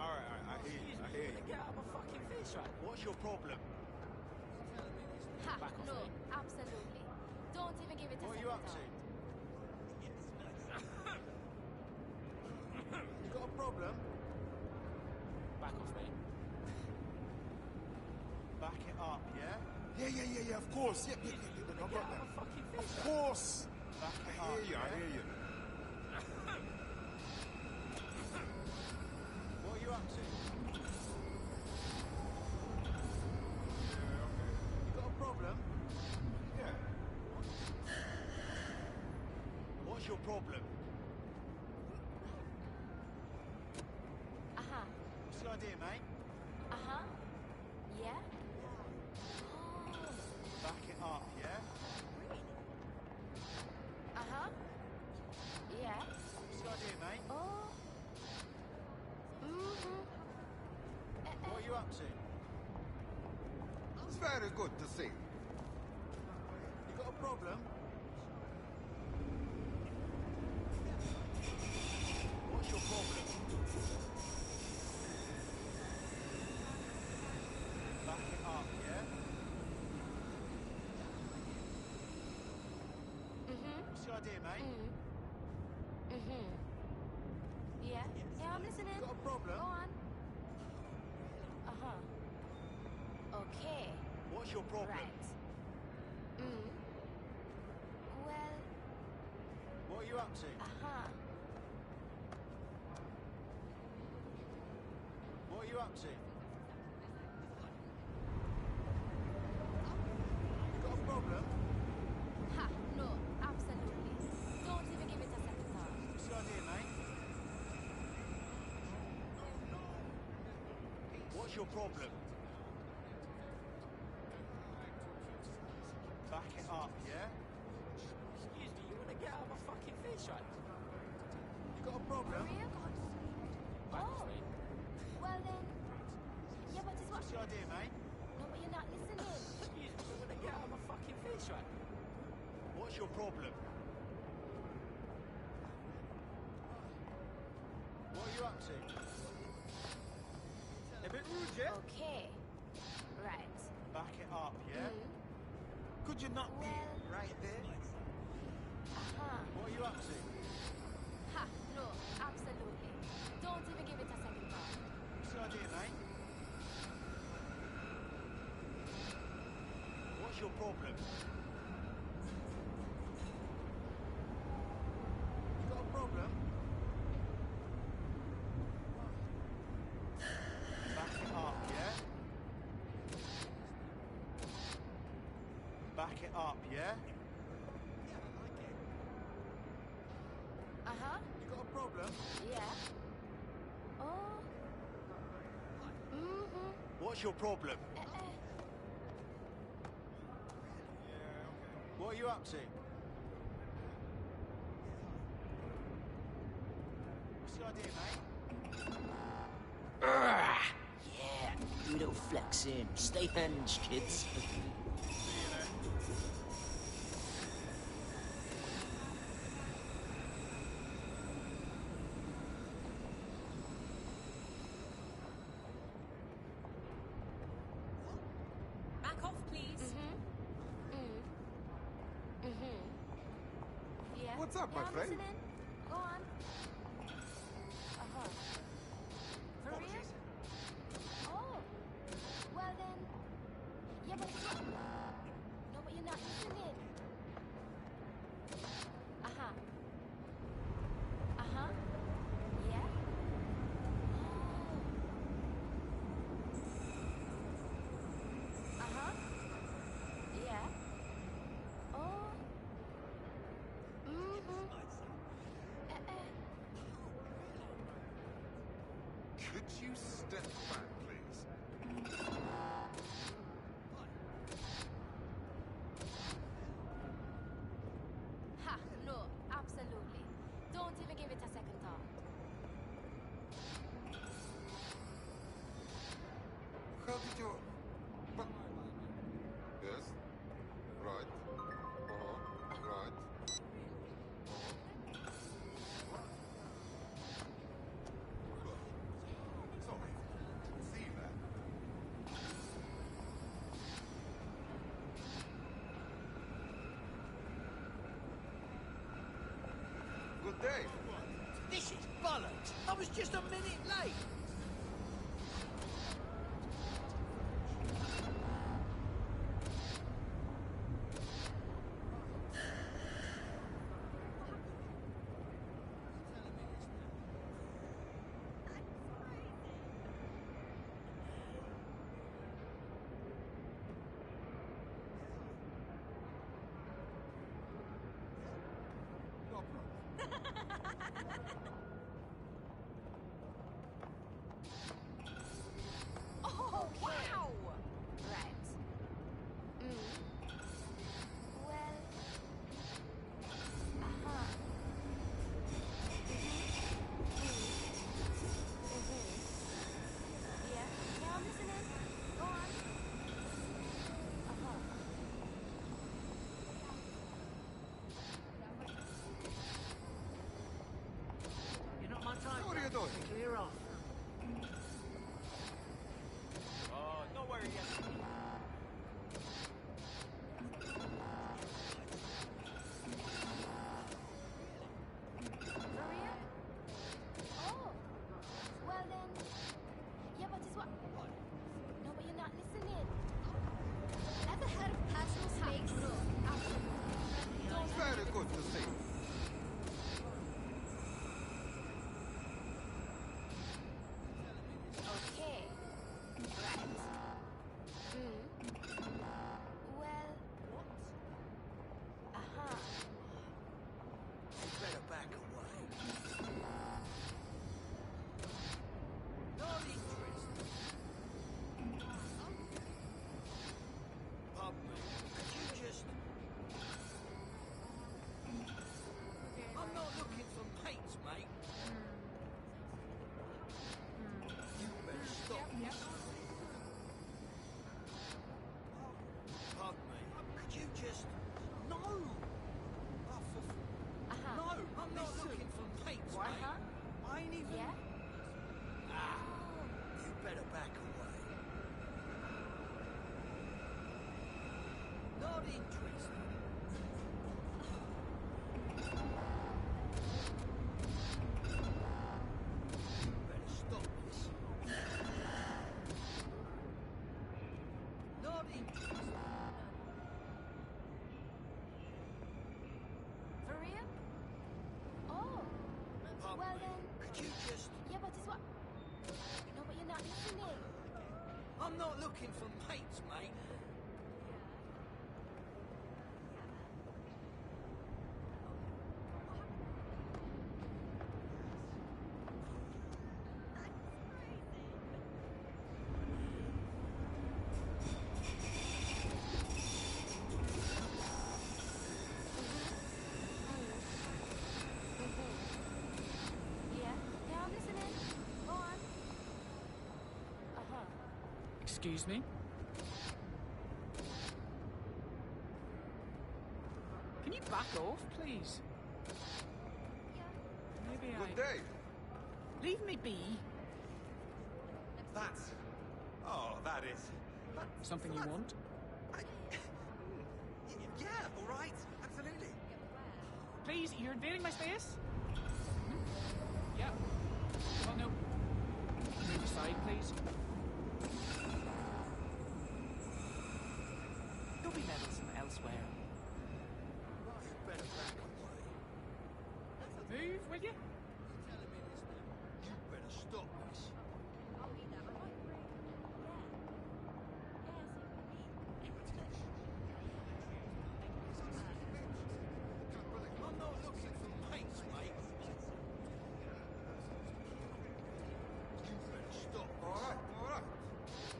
Alright, I hear you, I hear you. Get out of my fucking face right now. What's your problem? Ha, no, absolutely. Don't even give it a What are you up to? You got a problem? Back off, mate. Back it up, yeah? Yeah, of course. Yeah, I got that. Of course. Back it up. I hear you. What are you up to? You got a problem? Yeah. What's your problem? What's the idea, mate? Yeah? Back it up, yeah? Yeah. What's the idea, mate? Oh. What are you up to? It's very good to see. You got a problem? What's your problem? Back it up, yeah? What's the idea, mate? Yeah? Yeah, I'm listening. Got a problem? Go on. Okay. What's your problem? Right. Well... What are you up to? What are you up to? You got a problem? Ha, no, absolutely. Don't even give it a second thought. What's the idea, mate? What's your problem? Back it up, yeah? Excuse me, you want to get out of my fucking face right now? You got a problem? Real? Oh. Well then... Yeah, but it's what... What's the idea, mate? No, but you're not listening. Excuse me, you want to get out of my fucking face right now? What's your problem? What are you up to? A bit rude, yeah? Okay. Right. Back it up, yeah? Could you not be right there? What are you up to? Ha, no, absolutely. Don't even give it a second thought. What's the idea, mate? What's your problem? You got a problem? Back it up, yeah? Back it up, yeah? You got a problem? Yeah. Oh. What's your problem? What are you up to? What's the idea, mate? Yeah, do a little flexing. Stay hinged, kids. Back off, please. Yeah. What's up, my I'm friend? listening. Go on. For real? Oh. Well then... Yeah, but it's what... No, but you're not listening. Yeah? Yeah. Oh. Could you step back, please? Ha, no, absolutely. Don't even give it a second thought. How did you... But... Yes? Right. Right. Sorry. See you there. Good day. This is bollocks. I was just a minute late. I ain't even... Yeah? You better back away. Not interested. Better stop this. Not interested. For real? Oh. Well then... Could you just... Yeah, but it's what... No, but you're not listening. I'm not looking for mates, mate. Yeah, I'm listening. Go on. Uh-huh. Excuse me? Can you back off, please? Maybe Good day. Leave me be. That's... Oh, that is... Something you want? Yeah, all right. Absolutely. Please, you're invading my space? Yeah. Oh, no. Move aside, please. You'll be meddlesome elsewhere. You better back away. Move, will you? You better stop this. I'm not looking for mates, mate. You better stop this. All right.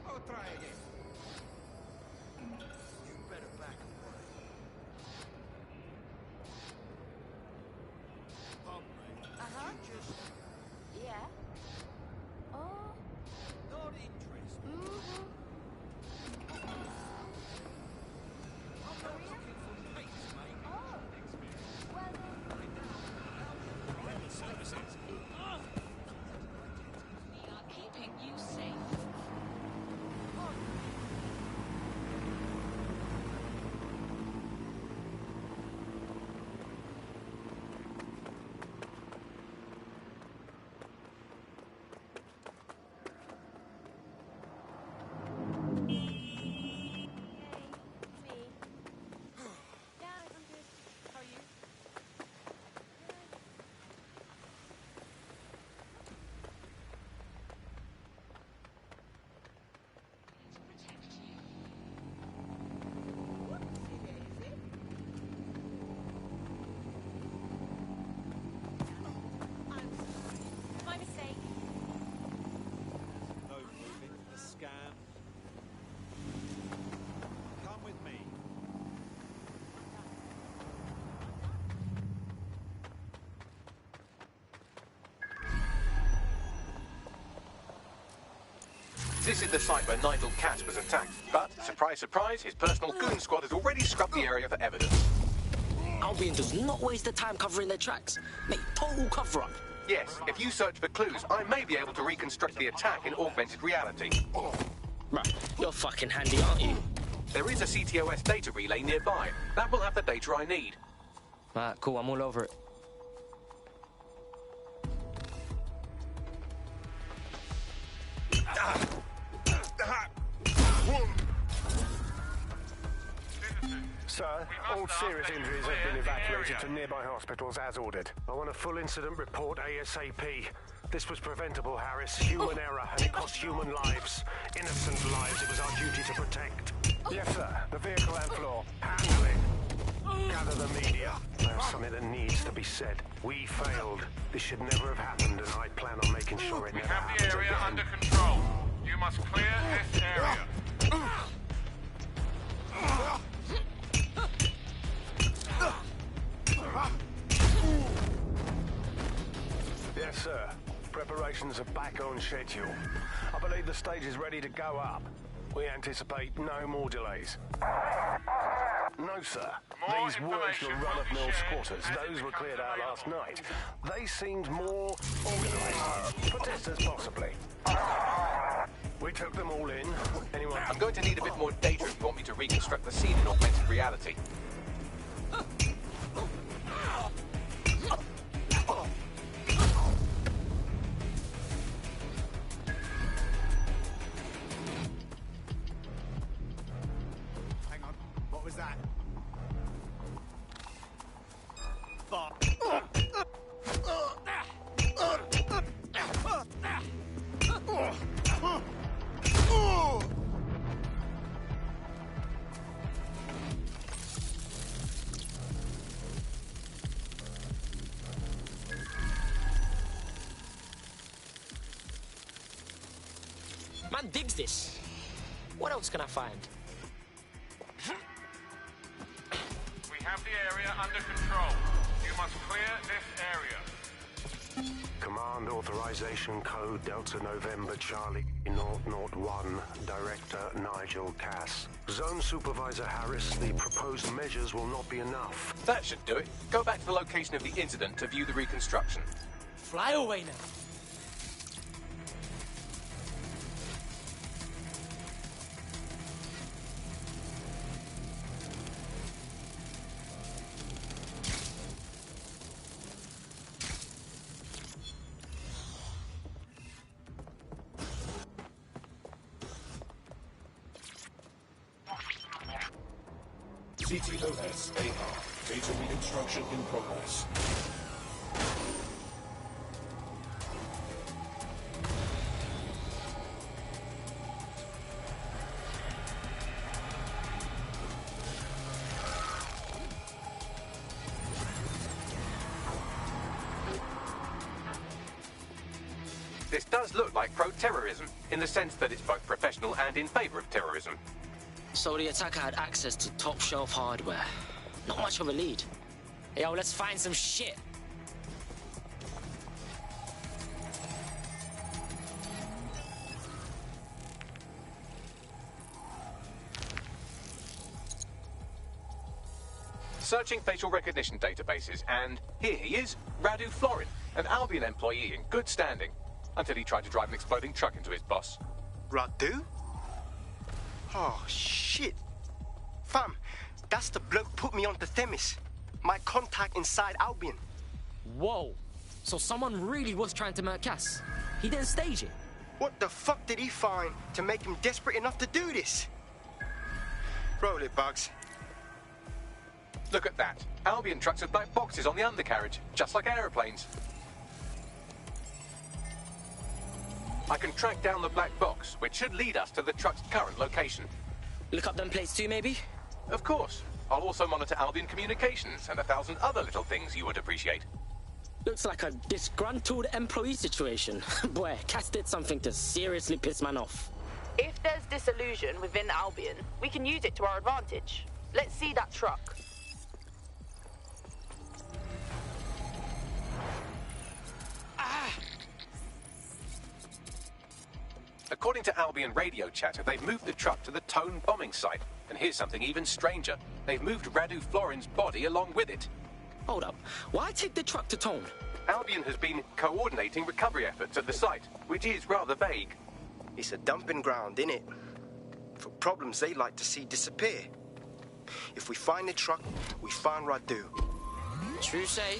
I'll try again. You better back away. Pardon me. Uh-huh. You just... Yeah. Oh. Not interested. Mm-hmm. I'm not looking for mates, mate. Oh. Well then... Services. We are keeping you safe. My mistake. No moving. A scam. Come with me. This is the site where Nigel Cass was attacked, but, surprise, surprise, his personal goon squad has already scrubbed the area for evidence. Albion does not waste the time covering their tracks. Mate, total cover-up. Yes, if you search for clues, I may be able to reconstruct the attack in augmented reality. Right, you're fucking handy, aren't you? There is a CTOS data relay nearby. That will have the data I need. Right, cool, I'm all over it. Sir, all serious injuries have been evacuated to nearby hospitals as ordered. I want a full incident report ASAP. This was preventable, Harris. Human error, and it cost human lives. Innocent lives it was our duty to protect. Yes, sir. The vehicle and floor. Handle it. Gather the media. There's something that needs to be said. We failed. This should never have happened, and I plan on making sure it never happens again. We have the area under control. You must clear this area. Yes, sir. Preparations are back on schedule. I believe the stage is ready to go up. We anticipate no more delays. No No, sir. These weren't the run-of-mill squatters. Those were cleared out last night. They seemed more organised. Protesters, possibly. We took them all in. Anyone? I'm going to need a bit more data if you want me to reconstruct the scene in augmented reality. Hang on. What was that? Man digs this. What else can I find? We have the area under control. You must clear this area. Command authorization code Delta November Charlie 001, Director Nigel Cass. Zone Supervisor Harris, the proposed measures will not be enough. That should do it. Go back to the location of the incident to view the reconstruction. Fly away now. CTOS AR. Data reconstruction in progress. This does look like pro-terrorism, in the sense that it's both professional and in favor of terrorism. So the attacker had access to top-shelf hardware. Not much of a lead. Yo, let's find some shit. Searching facial recognition databases, and here he is, Radu Florin, an Albion employee in good standing, until he tried to drive an exploding truck into his boss. Radu? Oh, shit. Fam, that's the bloke put me onto Themis. My contact inside Albion. Whoa. So someone really was trying to murk Cass. He didn't stage it. What the fuck did he find to make him desperate enough to do this? Roll it, Bugs. Look at that. Albion trucks with black boxes on the undercarriage, just like aeroplanes. I can track down the black box, which should lead us to the truck's current location. Look up them plates too, maybe? Of course. I'll also monitor Albion communications and 1,000 other little things you would appreciate. Looks like a disgruntled employee situation. Boy, Cass did something to seriously piss man off. If there's disillusion within Albion, we can use it to our advantage. Let's see that truck. According to Albion radio chatter, they've moved the truck to the Tone bombing site. And here's something even stranger. They've moved Radu Florin's body along with it. Hold up. Why take the truck to Tone? Albion has been coordinating recovery efforts at the site, which is rather vague. It's a dumping ground, innit? For problems they like to see disappear. If we find the truck, we find Radu. True say.